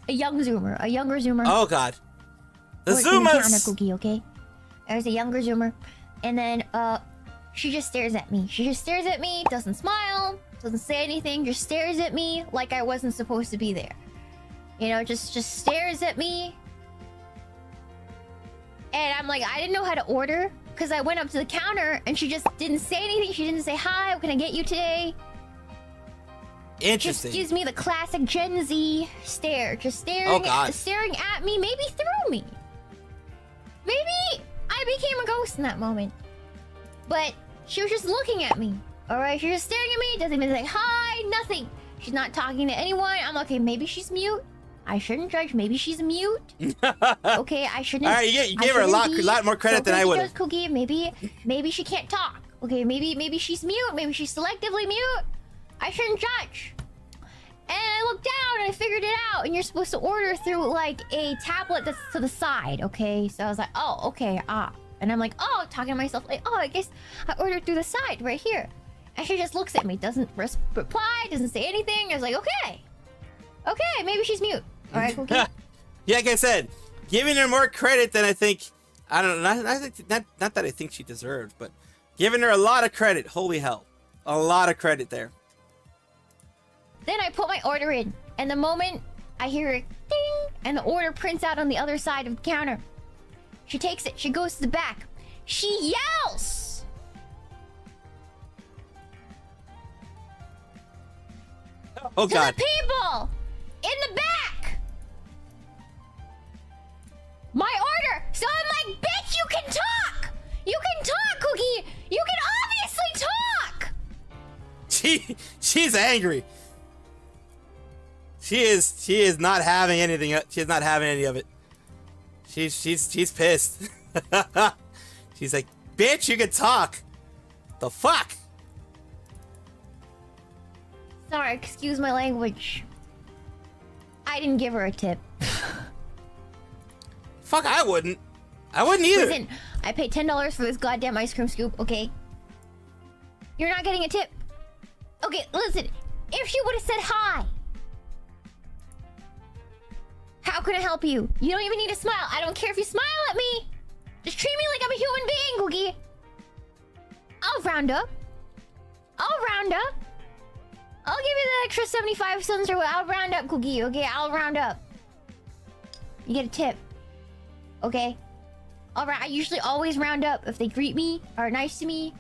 a younger zoomer. Oh god, the working the counter zoomers. cookie, okay? There's a younger zoomer, and then she just stares at me. She just stares at me, doesn't smile, doesn't say anything, just stares at me like I wasn't supposed to be there. You know, just stares at me. And I'm like, I didn't know how to order because I went up to the counter and she just didn't say anything. She didn't say, hi, what can I get you today? Interesting. Just gives me the classic Gen Z stare. Just staring, staring at me, maybe through me. Maybe I became a ghost in that moment. But she was just looking at me. Alright, she's just staring at me, doesn't even say hi, nothing. She's not talking to anyone. I'm like, okay, maybe she's mute. I shouldn't judge. Maybe she's mute. Okay, I shouldn't. All right, you gave her a lot more credit than I would have. Cookie, maybe she can't talk. Okay, maybe she's mute. Maybe she's selectively mute. I shouldn't judge. And I looked down and I figured it out. And you're supposed to order through like a tablet that's to the side. Okay, so I was like, oh, okay, and I'm like, oh, talking to myself like, oh, I guess I ordered through the side right here. And she just looks at me, doesn't reply, doesn't say anything. I was like, okay, maybe she's mute. All right, Cookie. Yeah, like I said, giving her more credit than I think. I don't know. Not that I think she deserved, but giving her a lot of credit. Holy hell, a lot of credit there. Then I put my order in, and the moment I hear a ding, and the order prints out on the other side of the counter. She takes it. She goes to the back. She yells. Oh god. To the people in the back. My order. So I'm like, bitch, you can talk. You can talk, Cookie. You can obviously talk. She's angry. She is not having anything. She's not having any of it. She's pissed. She's like, bitch, you can talk. The fuck? Sorry, excuse my language. I didn't give her a tip. Fuck, I wouldn't either. Listen, I paid $10 for this goddamn ice cream scoop, okay? You're not getting a tip. Okay, listen, if she would have said hi. How can I help you? You don't even need to smile. I don't care if you smile at me. Just treat me like I'm a human being, Cookie. I'll round up. I'll give you the extra 75 cents or I'll round up, Cookie, okay? I'll round up. You get a tip. Okay? Alright, I usually always round up if they greet me, are nice to me.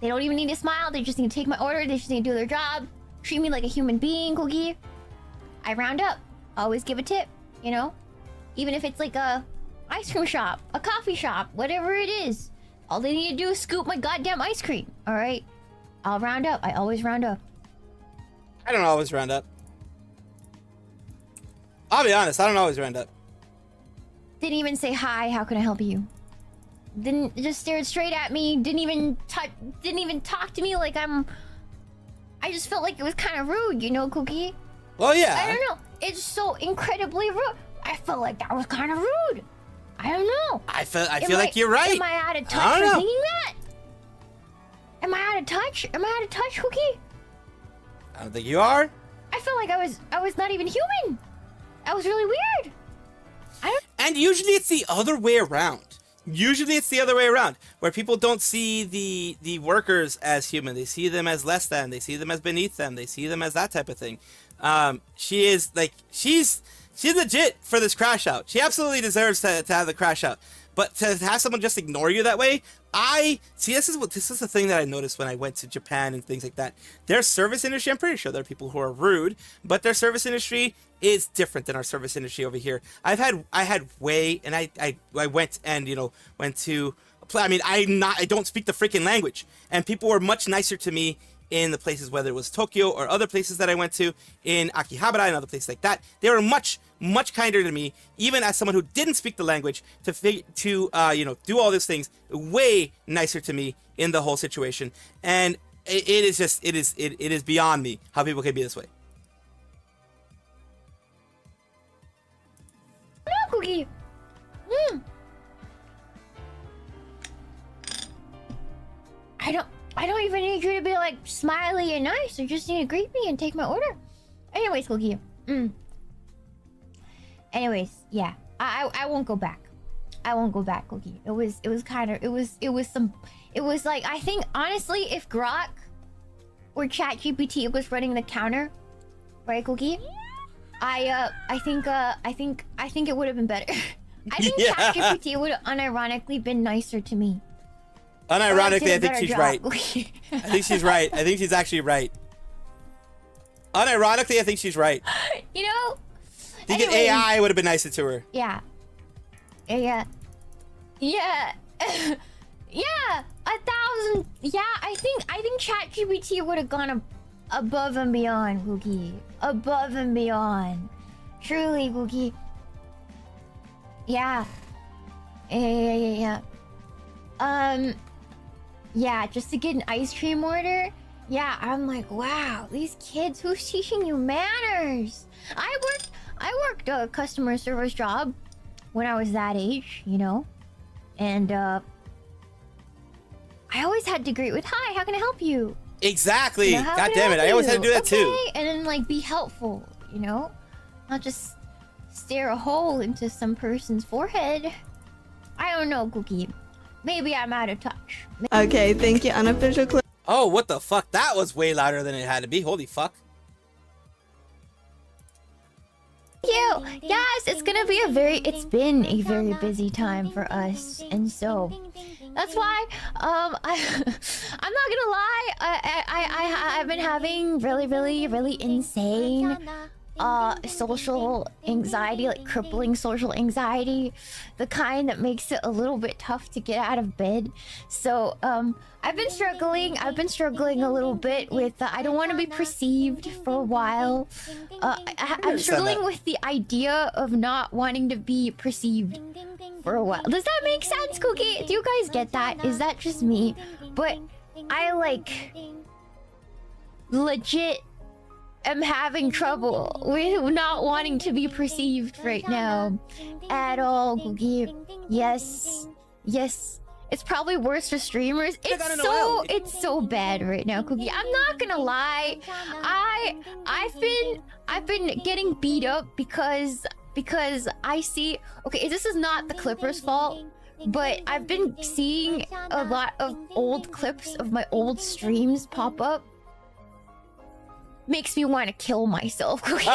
They don't even need to smile, they just need to take my order, they just need to do their job. Treat me like a human being, Cookie. I round up. Always give a tip, you know? Even if it's like a ice cream shop, a coffee shop, whatever it is. All they need to do is scoop my goddamn ice cream, alright? I'll round up. I always round up. I don't always round up. I'll be honest, I don't always round up. Didn't even say hi, how can I help you? Didn't, just stared straight at me, didn't even talk to me like I'm I just felt like it was kind of rude, you know, Cookie? Well, yeah. I don't know. It's so incredibly rude. I felt like that was kind of rude. I don't know. I feel like you're right. Am I out of I touch don't for know. thinking that? Am I out of touch? Am I out of touch, Cookie? I don't think you are. I felt like I was not even human. That was really weird. And usually it's the other way around. Usually it's the other way around, where people don't see the workers as human. They see them as less than. They see them as beneath them. They see them as that type of thing. She is like she's legit for this crash out. She absolutely deserves to have the crash out. But to have someone just ignore you that way, I see. This is the thing that I noticed when I went to Japan and things like that. Their service industry, I'm pretty sure there are people who are rude, but their service industry is different than our service industry over here. I went and went to play. I mean, I don't speak the freaking language, and people were much nicer to me in the places, whether it was Tokyo or other places that I went to in Akihabara and other places like that. They were much kinder to me, even as someone who didn't speak the language, to do all these things. Way nicer to me in the whole situation, and it is beyond me how people can be this way. No, Cookie. I don't even need you to be like smiley and nice. You just need to greet me and take my order. Anyways, Cookie. Anyways, yeah. I won't go back. I won't go back, Cookie. It was like, I think honestly, if Grok or ChatGPT was running the counter, right, Cookie? I think it would have been better. I think Yeah. ChatGPT would have unironically been nicer to me. Unironically, I did a think better she's job. right. I think she's right. I think she's actually right. Unironically, I think she's right. You know? I think an Anyways. AI would have been nicer to her. Yeah. Yeah. Yeah. Yeah. 1,000. Yeah, I think ChatGPT would have gone above and beyond, Cookie. Above and beyond. Truly, Cookie. Yeah. Yeah. Yeah, just to get an ice cream order. Yeah, I'm like, wow, these kids, who's teaching you manners? I worked a customer service job when I was that age, you know? And I always had to greet with, hi, how can I help you? Exactly. You know, how God can damn it. help I always had to you? do that too. Okay, and then like be helpful, you know? Not just stare a hole into some person's forehead. I don't know, Cookie. Maybe I'm out of touch. Okay, thank you. Unofficial clip. Oh, what the fuck? That was way louder than it had to be. Holy fuck. You. Yes, it's been a very busy time for us, and so that's why I'm not gonna lie, I've been having really insane social anxiety, like crippling social anxiety, the kind that makes it a little bit tough to get out of bed. So I've been struggling a little bit with I don't want to be perceived for a while. I'm struggling with the idea of not wanting to be perceived for a while. Does that make sense, Cookie? Do you guys get that? Is that just me? But I like legit am having trouble with not wanting to be perceived right now at all, Cookie. Yes. It's probably worse for streamers. It's so bad right now, Cookie. I'm not gonna lie. I've been getting beat up because I see. Okay, this is not the Clippers' fault, but I've been seeing a lot of old clips of my old streams pop up. Makes me want to kill myself, Cookie.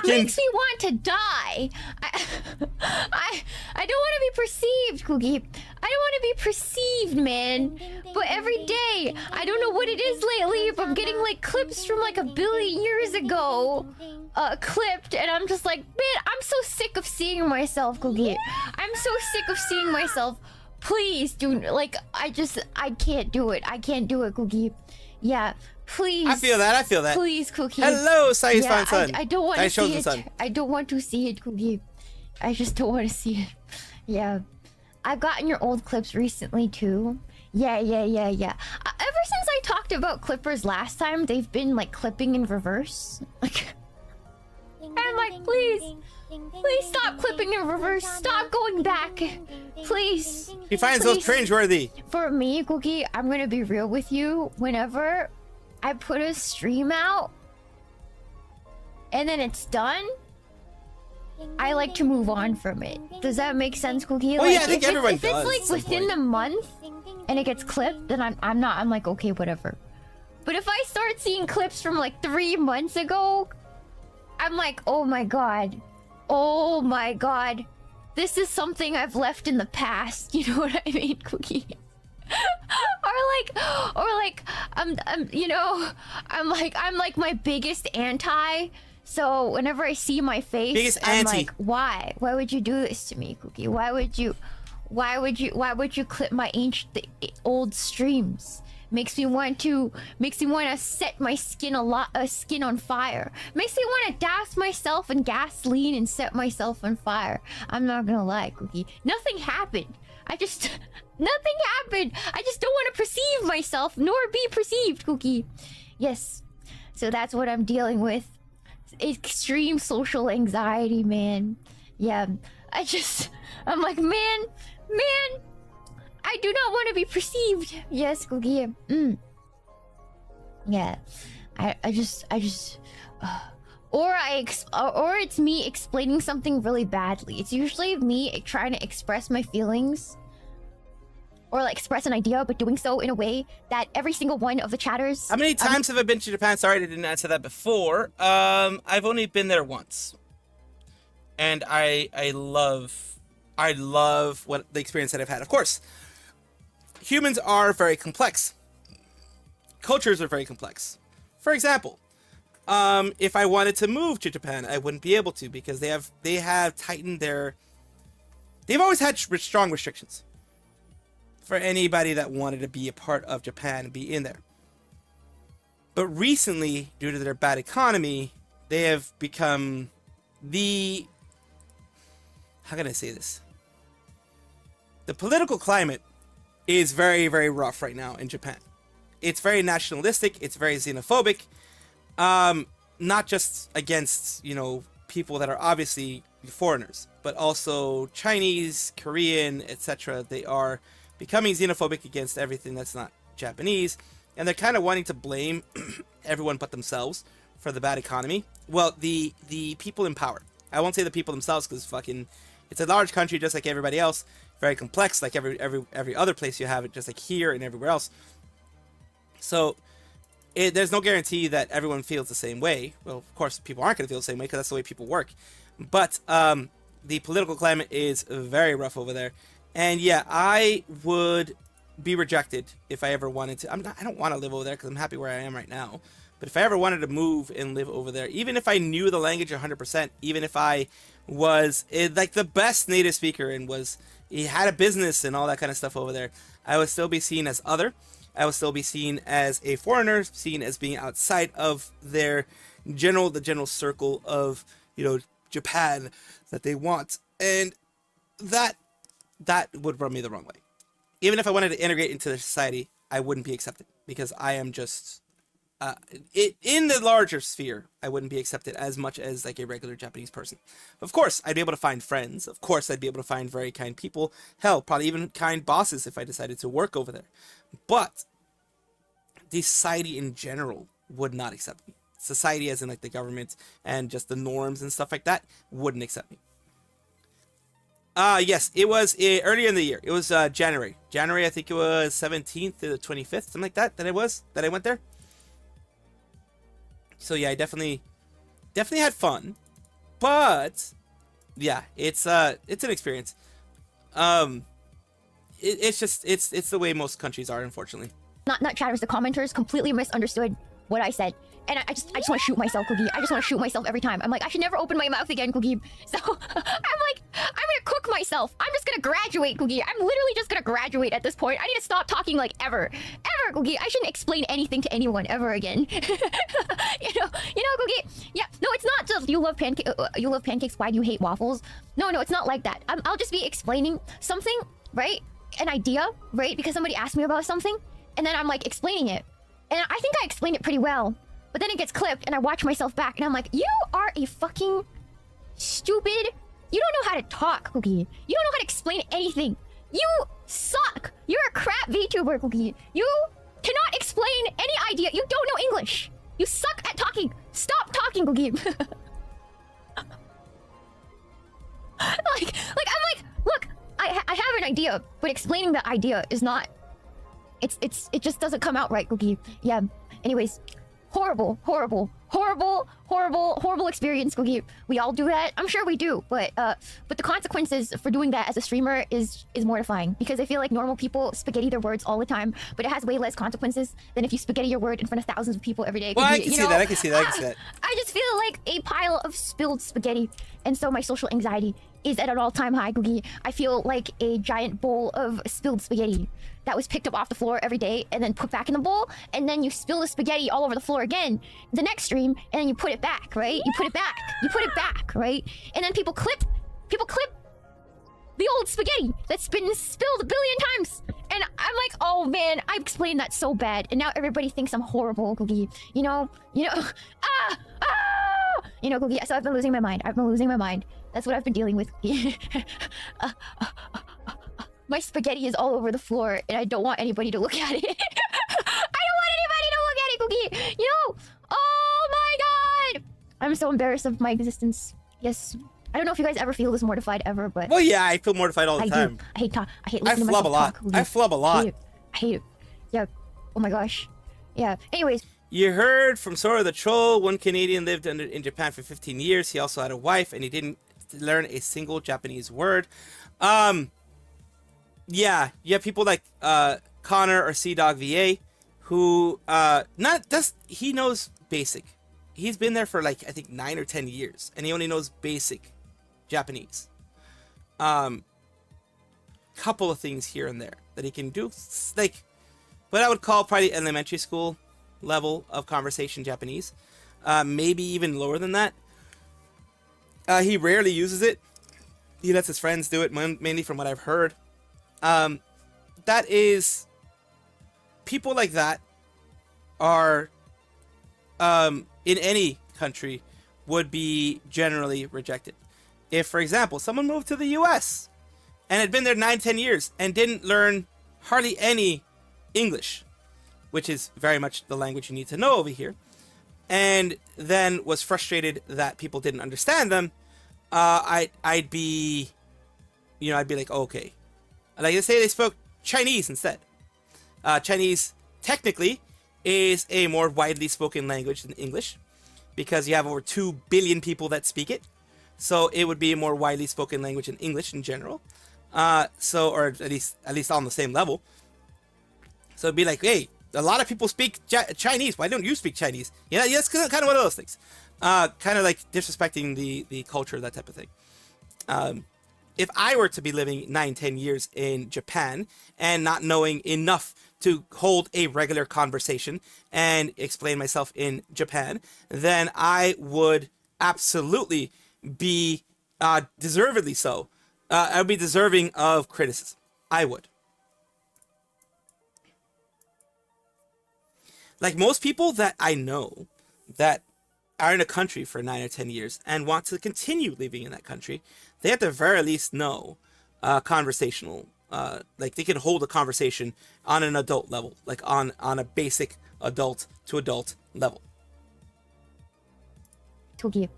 Makes me want to die. I don't want to be perceived, Cookie. I don't want to be perceived, man. But every day, I don't know what it is lately, but I'm getting like clips from like 1 billion years ago, clipped, and I'm just like, man, I'm so sick of seeing myself, Cookie. I'm so sick of seeing myself. Please, dude, like, I can't do it. I can't do it, Cookie. Yeah. Please. I feel that. Please, Cookie. Hello, Sai's fine son. I don't want to see it. Son. I don't want to see it, Cookie. I just don't want to see it. Yeah. I've gotten your old clips recently, too. Yeah. Ever since I talked talked about clippers last time, they've been like clipping in reverse. Like, I'm like, please stop clipping in reverse. Stop going back. Please. He finds those cringeworthy. For me, Cookie, I'm gonna be real with you. Whenever I put a stream out and then it's done, I like to move on from it. Does that make sense, Cookie? Oh like, yeah, I think everyone if does. it's like within the month and it gets clipped, then I'm like, okay, whatever. But if I start seeing clips from like 3 months ago, I'm like, oh my god, this is something I've left in the past. You know what I mean, Cookie? or like, you know, I'm like my biggest anti. So whenever I see my face, Biggest I'm anti. like, why? Why would you do this to me, Cookie? Why would you clip my old streams? Makes me want to set my skin on fire. Makes me want to douse myself in gasoline and set myself on fire. I'm not gonna lie, Cookie. Nothing happened. Nothing happened. I just don't want to perceive myself nor be perceived, Cookie. Yes. So that's what I'm dealing with. Extreme social anxiety, man. Yeah. I'm like, man, I do not want to be perceived. Yes, Cookie. Yeah. Or it's me explaining something really badly. It's usually me trying to express my feelings or like express an idea, but doing so in a way that every single one of the chatters. How many times have I been to Japan? Sorry, I didn't answer that before. I've only been there once, and I love what the experience that I've had. Of course, humans are very complex. Cultures are very complex. For example, if I wanted to move to Japan, I wouldn't be able to because they have tightened their. They've always had strong restrictions for anybody that wanted to be a part of Japan and be in there. But recently, due to their bad economy, they have become the... How can I say this? The political climate is very, very rough right now in Japan. It's very nationalistic. It's very xenophobic. Not just against, you know, people that are obviously foreigners, but also Chinese, Korean, etc. They are becoming xenophobic against everything that's not Japanese, and they're kind of wanting to blame everyone but themselves for the bad economy. Well, the people in power. I won't say the people themselves because fucking, it's a large country just like everybody else, very complex like every other place you have it, just like here and everywhere else. So there's no guarantee that everyone feels the same way. Well, of course, people aren't going to feel the same way because that's the way people work. But the political climate is very rough over there. And yeah, I would be rejected if I ever wanted to. I don't want to live over there because I'm happy where I am right now. But if I ever wanted to move and live over there, even if I knew the language 100%, even if I was like the best native speaker and he had a business and all that kind of stuff over there, I would still be seen as other. I would still be seen as a foreigner, seen as being outside of the general circle of, you know, Japan that they want. And that would rub me the wrong way. Even if I wanted to integrate into the society, I wouldn't be accepted because I am just in the larger sphere. I wouldn't be accepted as much as like a regular Japanese person. Of course, I'd be able to find friends. Of course, I'd be able to find very kind people. Hell, probably even kind bosses if I decided to work over there. But the society in general would not accept me. Society, as in like the government and just the norms and stuff like that, wouldn't accept me. Yes, it was earlier in the year. It was January. I think it was 17th to the 25th, something like that. That I went there. So yeah, I definitely had fun, but yeah, it's an experience. It's the way most countries are, unfortunately. Not chatters, the commenters completely misunderstood what I said. And I just want to shoot myself, Cookie. I just want to shoot myself every time. I'm like, I should never open my mouth again, Cookie. So I'm like, I'm gonna cook myself. I'm just gonna graduate, Cookie. I'm literally just gonna graduate at this point. I need to stop talking like ever, Cookie. I shouldn't explain anything to anyone ever again. you know, Cookie. Yeah, no, it's not just you love pancakes. Why do you hate waffles? No, it's not like that. I'll just be explaining something, right? An idea, right? Because somebody asked me about something, and then I'm like explaining it. And I think I explained it pretty well. But then it gets clipped and I watch myself back and I'm like, you are a fucking stupid. You don't know how to talk, Cookie. You don't know how to explain anything. You suck. You're a crap VTuber, Cookie. You cannot explain any idea. You don't know English. You suck at talking. Stop talking, Cookie. I'm like, look, I have an idea, but explaining the idea is not. It just doesn't come out right, Cookie. Yeah. Anyways, horrible experience, Cookie. We all do that. I'm sure we do, but the consequences for doing that as a streamer is mortifying because I feel like normal people spaghetti their words all the time, but it has way less consequences than if you spaghetti your word in front of thousands of people every day. Well, Cookie, I can see that. I can see that. I just feel like a pile of spilled spaghetti, and so my social anxiety is at an all-time high, Cookie. I feel like a giant bowl of spilled spaghetti that was picked up off the floor every day and then put back in the bowl, and then you spill the spaghetti all over the floor again the next stream, and then you put it back, right? You put it back, right? And then people clip the old spaghetti that's been spilled a billion times. And I'm like, oh man, I explained that so bad, and now everybody thinks I'm horrible, Cookie. You know, Cookie. So I've been losing my mind. That's what I've been dealing with. My spaghetti is all over the floor, and I don't want anybody to look at it. I don't want anybody to look at it, Cookie. Oh my god, I'm so embarrassed of my existence. Yes. I don't know if you guys ever feel this mortified ever, but... Well, yeah, I feel mortified all the time. Do. I hate listening to myself talk. I flub a lot. I hate it. Yeah. Oh my gosh. Yeah. Anyways. You heard from Sora the Troll. One Canadian lived in Japan for 15 years. He also had a wife, and he didn't learn a single Japanese word. Yeah, you have people like Connor or CDog VA, who he knows basic. He's been there for like I think 9 or 10 years, and he only knows basic Japanese. Couple of things here and there that he can do, like what I would call probably elementary school level of conversation Japanese, maybe even lower than that. He rarely uses it. He lets his friends do it, mainly from what I've heard. That is, people like that are, in any country, would be generally rejected. If, for example, someone moved to the US and had been there 9-10 years and didn't learn hardly any English, which is very much the language you need to know over here, and then was frustrated that people didn't understand them, I'd be like, okay. Like they say, they spoke Chinese instead. Chinese technically is a more widely spoken language than English because you have over 2 billion people that speak it. So it would be a more widely spoken language than English in general. Or at least on the same level. So it'd be like, hey, a lot of people speak Chinese. Why don't you speak Chinese? Yeah, that's kind of one of those things. Kind of like disrespecting the culture, that type of thing. If I were to be living 9-10 years in Japan and not knowing enough to hold a regular conversation and explain myself in Japan, then I would absolutely be deservedly so. I would be deserving of criticism. I would. Like most people that I know that are in a country for 9 or 10 years and want to continue living in that country, they at the very least know conversational, like they can hold a conversation on an adult level, like on a basic adult to adult level. Togi.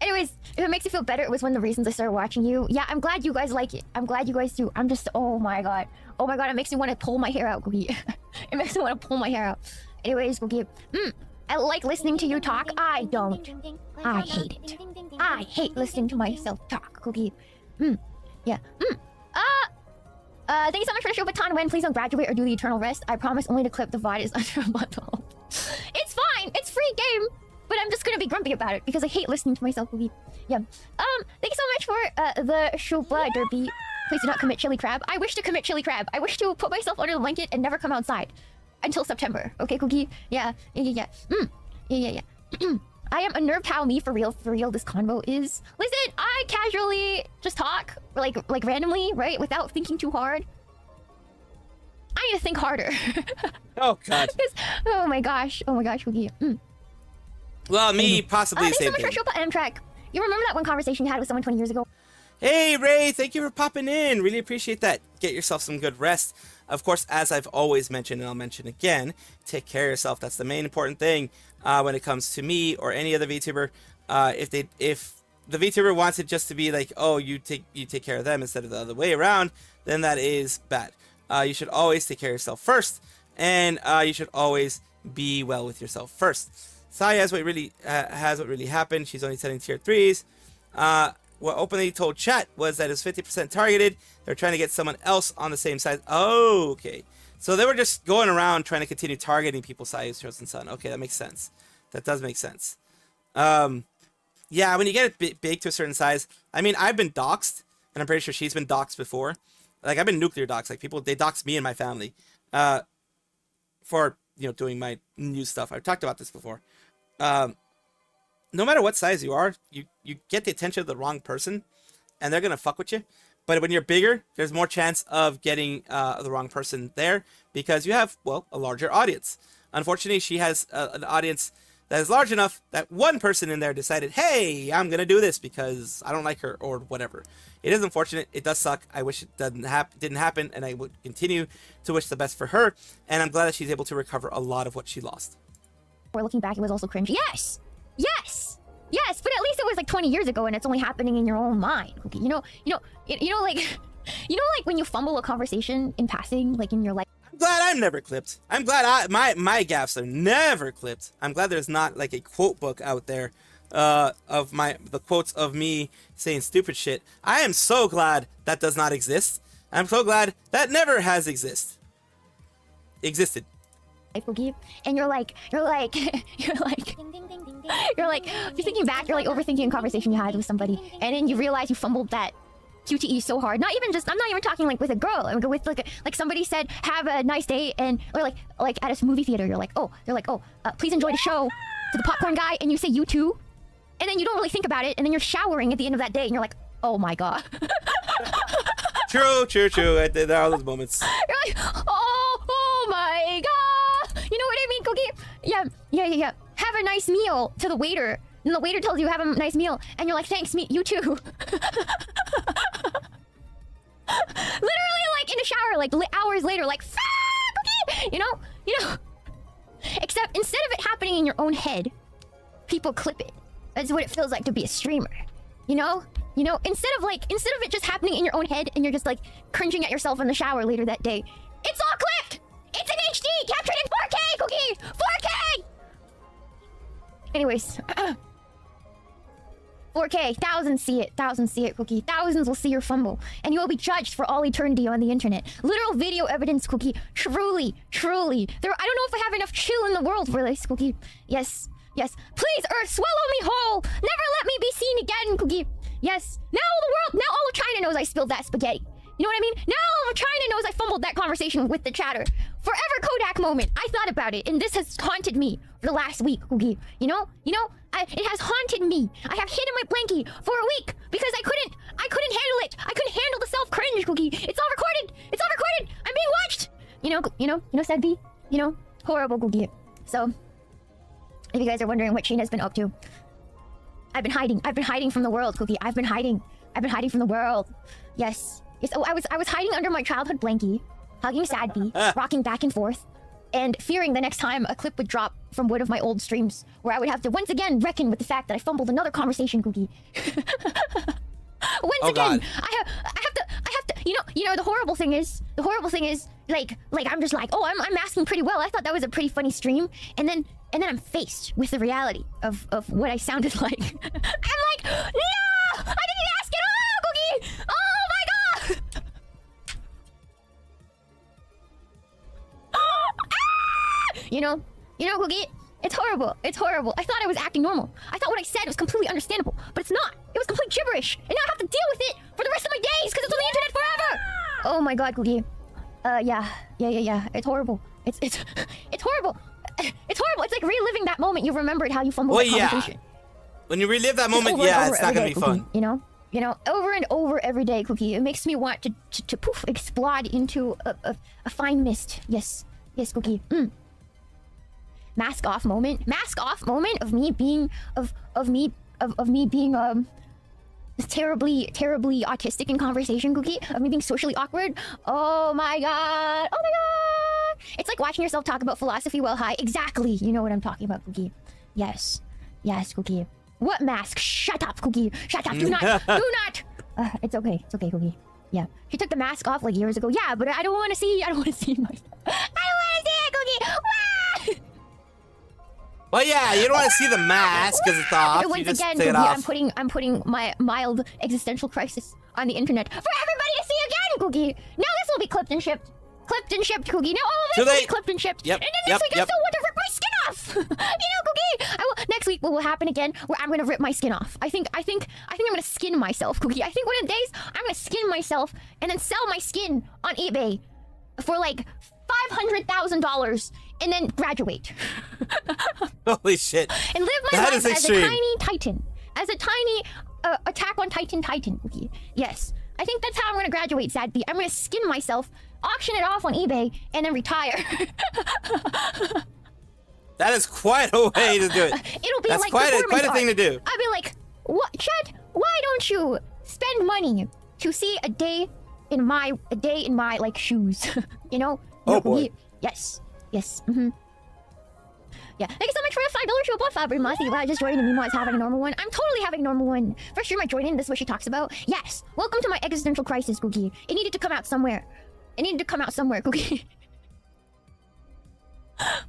Anyways, if it makes you feel better, it was one of the reasons I started watching you. Yeah, I'm glad you guys like it. I'm glad you guys do. I'm just, oh my god, it makes me want to pull my hair out, Googie. It makes me want to pull my hair out. Anyways, Googie, I like listening to you talk. I don't. I hate it. I hate listening to myself talk, Googie. Yeah. Thank you so much for the show, Baton. When please don't graduate or do the eternal rest. I promise only to clip the VOD is under a bundle. It's fine. It's free game. But I'm just gonna be grumpy about it because I hate listening to myself. Yeah. Thank you so much for the Shubla Derby. Please do not commit chili crab. I wish to commit chili crab. I wish to put myself under the blanket and never come outside until September. Okay, Cookie? Yeah. Yeah. I am unnerved how me for real this convo is. Listen, I casually just talk like randomly, right? Without thinking too hard. I need to think harder. Oh God. Oh my gosh, Cookie. Well, me possibly the Thanks so same much for thing. Showpa Amtrak. You remember that one conversation you had with someone 20 years ago? Hey Ray, thank you for popping in. Really appreciate that. Get yourself some good rest. Of course, as I've always mentioned, and I'll mention again, take care of yourself. That's the main important thing when it comes to me or any other VTuber. If the VTuber wants it just to be like, oh, you take care of them instead of the other way around, then that is bad. You should always take care of yourself first, and you should always be well with yourself first. Saya has what really happened. She's only setting tier 3s. What openly told chat was that it's 50% targeted. They're trying to get someone else on the same side. Oh, okay. So they were just going around trying to continue targeting people. Saya's chosen son. Okay, that makes sense. That does make sense. Yeah, when you get it big to a certain size, I mean, I've been doxxed, and I'm pretty sure she's been doxxed before. Like, I've been nuclear doxxed. Like, people, they doxed me and my family for, doing my new stuff. I've talked about this before. No matter what size you are, you get the attention of the wrong person, and they're going to fuck with you. But when you're bigger, there's more chance of getting the wrong person there because you have, well, a larger audience. Unfortunately, she has an audience that is large enough that one person in there decided, hey, I'm going to do this because I don't like her or whatever. It is unfortunate. It does suck. I wish it didn't happen, and I would continue to wish the best for her. And I'm glad that she's able to recover a lot of what she lost. Or looking back, it was also cringe. Yes! Yes, but at least it was like 20 years ago and it's only happening in your own mind. Okay, like when you fumble a conversation in passing, like in your life. I'm glad I'm never clipped. I'm glad my gaffes are never clipped. I'm glad there's not like a quote book out there of the quotes of me saying stupid shit. I am so glad that does not exist. I'm so glad that never has existed. And you're like you're thinking back, you're like overthinking a conversation you had with somebody, and then you realize you fumbled that QTE so hard. I'm not even talking like with a girl. I'm with like somebody said have a nice day, and or like at a movie theater you're like please enjoy the show to the popcorn guy, and you say you too, and then you don't really think about it, and then you're showering at the end of that day and you're like, oh my god. True. There are those moments. You're like, oh my god. You know what I mean, Cookie? Yeah. Have a nice meal to the waiter. And the waiter tells you have a nice meal. And you're like, thanks, you too. Literally like in the shower, like hours later, like, Cookie! You know? Except instead of it happening in your own head, people clip it. That's what it feels like to be a streamer. You know, instead of it just happening in your own head and you're just like cringing at yourself in the shower later that day, it's all clipped! It's an HD captured in 4K, Cookie! 4K! Anyways, 4K, thousands see it, Cookie. Thousands will see your fumble, and you will be judged for all eternity on the internet. Literal video evidence, Cookie. Truly. I don't know if I have enough chill in the world for this, Cookie. Yes. Please, Earth, swallow me whole. Never let me be seen again, Cookie. Yes. Now all of China knows I spilled that spaghetti. You know what I mean? Now all of China knows I fumbled that conversation with the chatter. Forever Kodak moment. I thought about it, and this has haunted me for the last week, Cookie. It has haunted me. I have hid in my blankie for a week because I couldn't handle it. I couldn't handle the self-cringe, Cookie. It's all recorded. I'm being watched. Sad B. Horrible, Cookie. So, if you guys are wondering what Sheena's been up to, I've been hiding from the world, Cookie. I've been hiding from the world. Yes. Oh, I was hiding under my childhood blankie, hugging Sad B, rocking back and forth, and fearing the next time a clip would drop from one of my old streams where I would have to once again reckon with the fact that I fumbled another conversation, Cookie. Once again, I have to. The horrible thing is, like I'm just like, oh, I'm asking pretty well. I thought that was a pretty funny stream, and then I'm faced with the reality of what I sounded like. I'm like, no, I didn't ask at all, Cookie. Oh my god. Cookie, it's horrible. I thought I was acting normal. I thought what I said was completely understandable, but it's not. It was complete gibberish, and now I have to deal with it for the rest of my days because it's on the internet forever. Oh my god, Cookie. Yeah. It's horrible. It's horrible. It's horrible. It's like reliving that moment you remembered how you fumbled the conversation. When you relive that moment, it's not gonna be fun. You know, over and over every day, Cookie. It makes me want to poof, explode into a fine mist. Yes, yes, Cookie. Mask off moment. Mask off moment of me being of me being terribly autistic in conversation, Cookie. Of me being socially awkward. Oh my god. Oh my god. It's like watching yourself talk about philosophy while high. Exactly. You know what I'm talking about, Cookie. Yes. Yes, Cookie. What mask? Shut up, Cookie. Shut up. Do not. Do not. It's okay. It's okay, Cookie. Yeah. She took the mask off like years ago. Yeah, but I don't want to see. I don't want to see my. I don't want to see it, Cookie. Wah! Well, yeah, you don't want to see the mask because it's off. You Once just again, take it Cookie, off. I'm putting my mild existential crisis on the internet for everybody to see again, Cookie. Now this will be clipped and shipped. Clipped and shipped, Cookie. Now all of this will be clipped and shipped. Yep. And then next week I still want to rip my skin off. You know, Cookie. Next week what will happen again where I'm gonna rip my skin off. I think I'm gonna skin myself, Cookie. I think one of the days I'm gonna skin myself and then sell my skin on eBay for like $500,000 and then graduate. Holy shit. And live my That life is as extreme. a tiny titan. As a tiny Attack on Titan Cookie. Yes. I think that's how I'm gonna graduate, Sadby. I'm gonna skin myself, auction it off on eBay, and then retire. That is quite a way to do it. It'll be That's like quite performance a thing to art. do. I'll be like, what, Chad? Why don't you spend money to see a day in my like shoes? You know? Oh, boy. Yes. Yes. Yeah. Thank you so much for the $5 to a blood fabric, Mossy. Wow, just joining the Mimo is having a normal one. I'm totally having a normal one. First year I joined in, this is what she talks about. Yes. Welcome to my existential crisis, Cookie. It needed to come out somewhere. Cookie.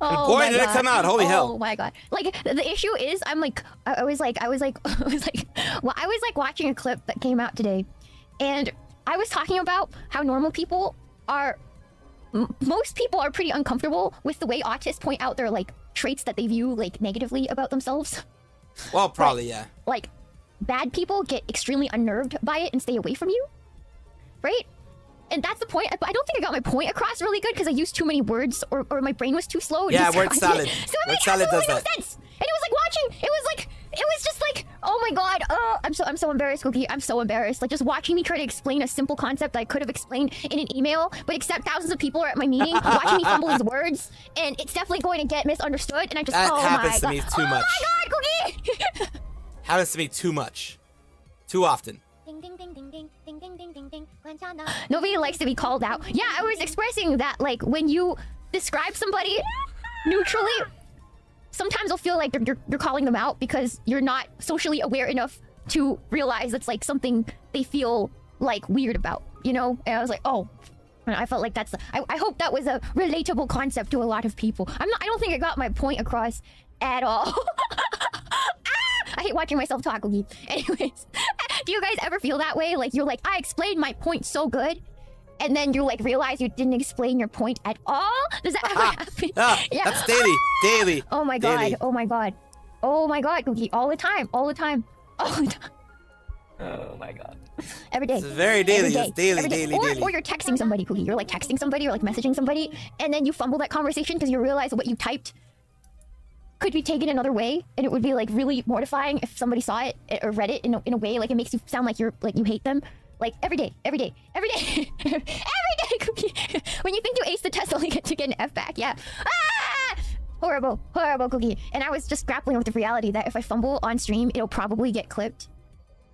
Oh boy, my did it God. come out. Holy hell. Oh my god. Like the issue is I was watching a clip that came out today, and I was talking about how normal people are most people are pretty uncomfortable with the way autists point out their like traits that they view like negatively about themselves. Well, probably, yeah. Like bad people get extremely unnerved by it and stay away from you. Right? And that's the point. I don't think I got my point across really good because I used too many words or my brain was too slow. Yeah, word describe salad. it. So it Word made salad does absolutely that. no sense. And it was like watching. It was just like, oh my god. I'm so embarrassed, Cookie. I'm so embarrassed. Like just watching me try to explain a simple concept that I could have explained in an email, but except thousands of people are at my meeting watching me fumble these words, and it's definitely going to get misunderstood. And I just That oh happens my to god. me too much. Oh my god, Cookie. Happens to me too much. Too often. Ding ding ding ding ding ding ding ding ding ding. Nobody likes to be called out. Yeah, I was expressing that like when you describe somebody neutrally, sometimes I'll feel like you're calling them out because you're not socially aware enough to realize it's like something they feel like weird about, you know? And I was like, oh. And I felt like that's I hope that was a relatable concept to a lot of people. I don't think I got my point across at all. I hate watching myself talk, Cookie. Anyways, do you guys ever feel that way? Like you're like, I explained my point so good, and then you like realize you didn't explain your point at all? Does that ever happen? Yeah. That's daily. Daily. Oh my god. Daily. Oh my god. Oh my god, Cookie. All the time. All the time. All the time. Oh my god. Every day. It's very daily. Every day. It's daily, Every day. daily, daily. Or you're texting somebody, Cookie. You're like texting somebody or like messaging somebody, and then you fumble that conversation because you realize what you typed could be taken another way, and it would be like really mortifying if somebody saw it or read it in a way like it makes you sound like you hate them. Like every day, every day, every day, every day, Cookie. When you think you aced the test, only get to get an F back. Yeah. Ah! Horrible, horrible, Cookie. And I was just grappling with the reality that if I fumble on stream, it'll probably get clipped,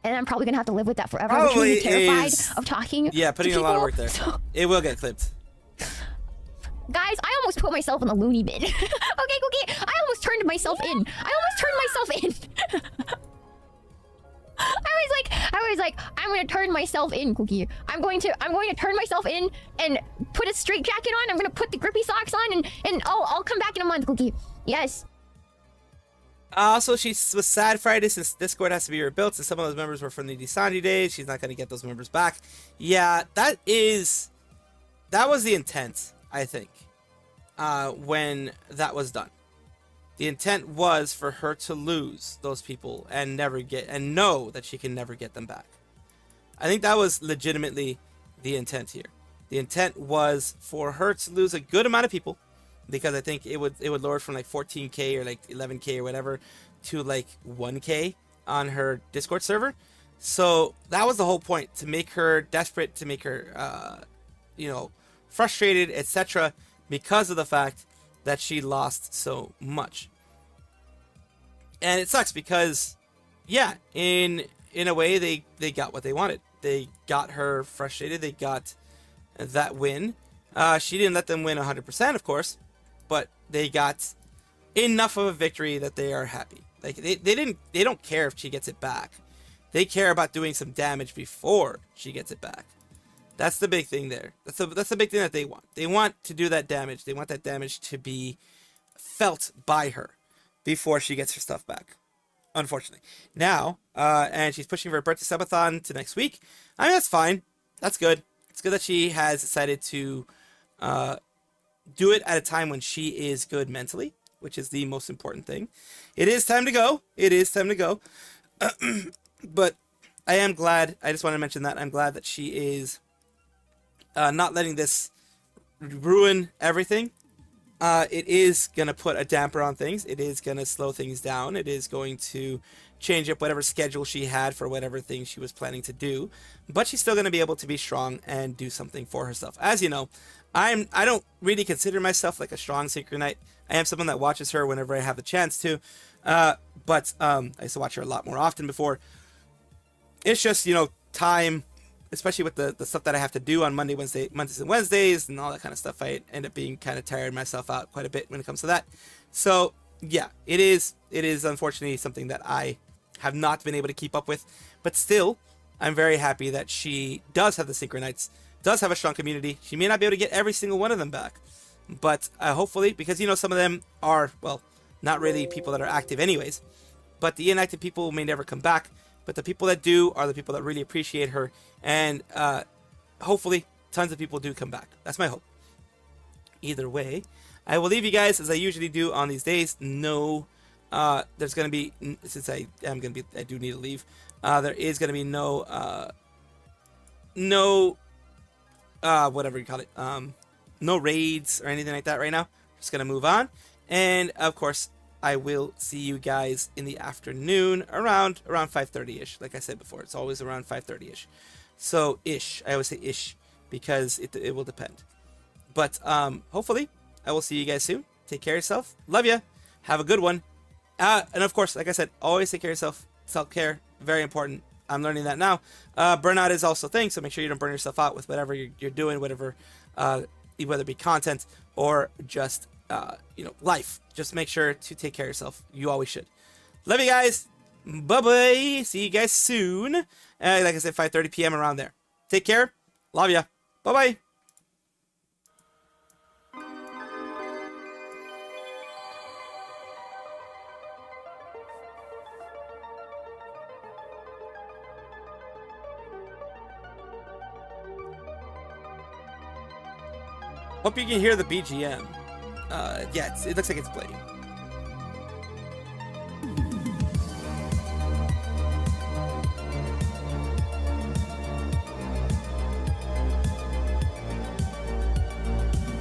and I'm probably gonna have to live with that forever. I'm Probably truly terrified is. of talking. Yeah, putting to a lot of people, work there. so- It will get clipped. Guys, I almost put myself in the loony bin. Okay, Cookie? I almost turned myself in. I was like, I'm gonna turn myself in, Cookie. I'm going to turn myself in and put a straight jacket on. I'm gonna put the grippy socks on and I'll come back in a month, Cookie. Yes. Also, she was sad Friday since Discord has to be rebuilt, since some of those members were from the Desandi days. She's not going to get those members back. Yeah, that was the intent, I think, when that was done. The intent was for her to lose those people and know that she can never get them back. I think that was legitimately the intent here. The intent was for her to lose a good amount of people, because I think it would lower it from like 14k or like 11k or whatever to like 1k on her Discord server. So that was the whole point, to make her desperate, to make her, you know, frustrated, etc., because of the fact that she lost so much. And it sucks because, yeah, in a way they got what they wanted. They got her frustrated. They got that win. She didn't let them win 100%, of course, but they got enough of a victory that they are happy. Like they don't care if she gets it back. They care about doing some damage before she gets it back. That's the big thing there. That's the big thing that they want. They want to do that damage. They want that damage to be felt by her before she gets her stuff back. Unfortunately. Now, and she's pushing for a birthday subathon to next week. I mean, that's fine. That's good. It's good that she has decided to do it at a time when she is good mentally, which is the most important thing. It is time to go. It is time to go. But I am glad. I just want to mention that I'm glad that she is not letting this ruin everything. It is going to put a damper on things. It is going to slow things down. It is going to change up whatever schedule she had for whatever thing she was planning to do. But she's still going to be able to be strong and do something for herself. As you know, I don't really consider myself like a strong Synchronite. I am someone that watches her whenever I have the chance to. But I used to watch her a lot more often before. It's just, you know, time, especially with the stuff that I have to do on Mondays and Wednesdays and all that kind of stuff. I end up being kind of tired myself out quite a bit when it comes to that. So yeah, it is unfortunately something that I have not been able to keep up with, but still I'm very happy that she does have the Synchronites, does have a strong community. She may not be able to get every single one of them back, but hopefully, because, you know, some of them are, well, not really people that are active anyways, but the inactive people may never come back. But the people that do are the people that really appreciate her. And hopefully, tons of people do come back. That's my hope. Either way, I will leave you guys as I usually do on these days. No, there's going to be, since I do need to leave. There is going to be whatever you call it. No raids or anything like that right now. Just going to move on. And of course, I will see you guys in the afternoon around 5:30ish. Like I said before, it's always around 5:30ish. So ish. I always say ish because it will depend. But hopefully I will see you guys soon. Take care of yourself. Love ya. Have a good one. And of course, like I said, always take care of yourself. Self-care, very important. I'm learning that now. Burnout is also a thing, so make sure you don't burn yourself out with whatever you're doing, whatever, whether it be content or just life. Just make sure to take care of yourself. You always should. Love you guys. Bye-bye. See you guys soon. Like I said, 5:30 p.m. around there. Take care. Love ya. Bye-bye. Hope you can hear the BGM. Yeah, it looks like it's playing.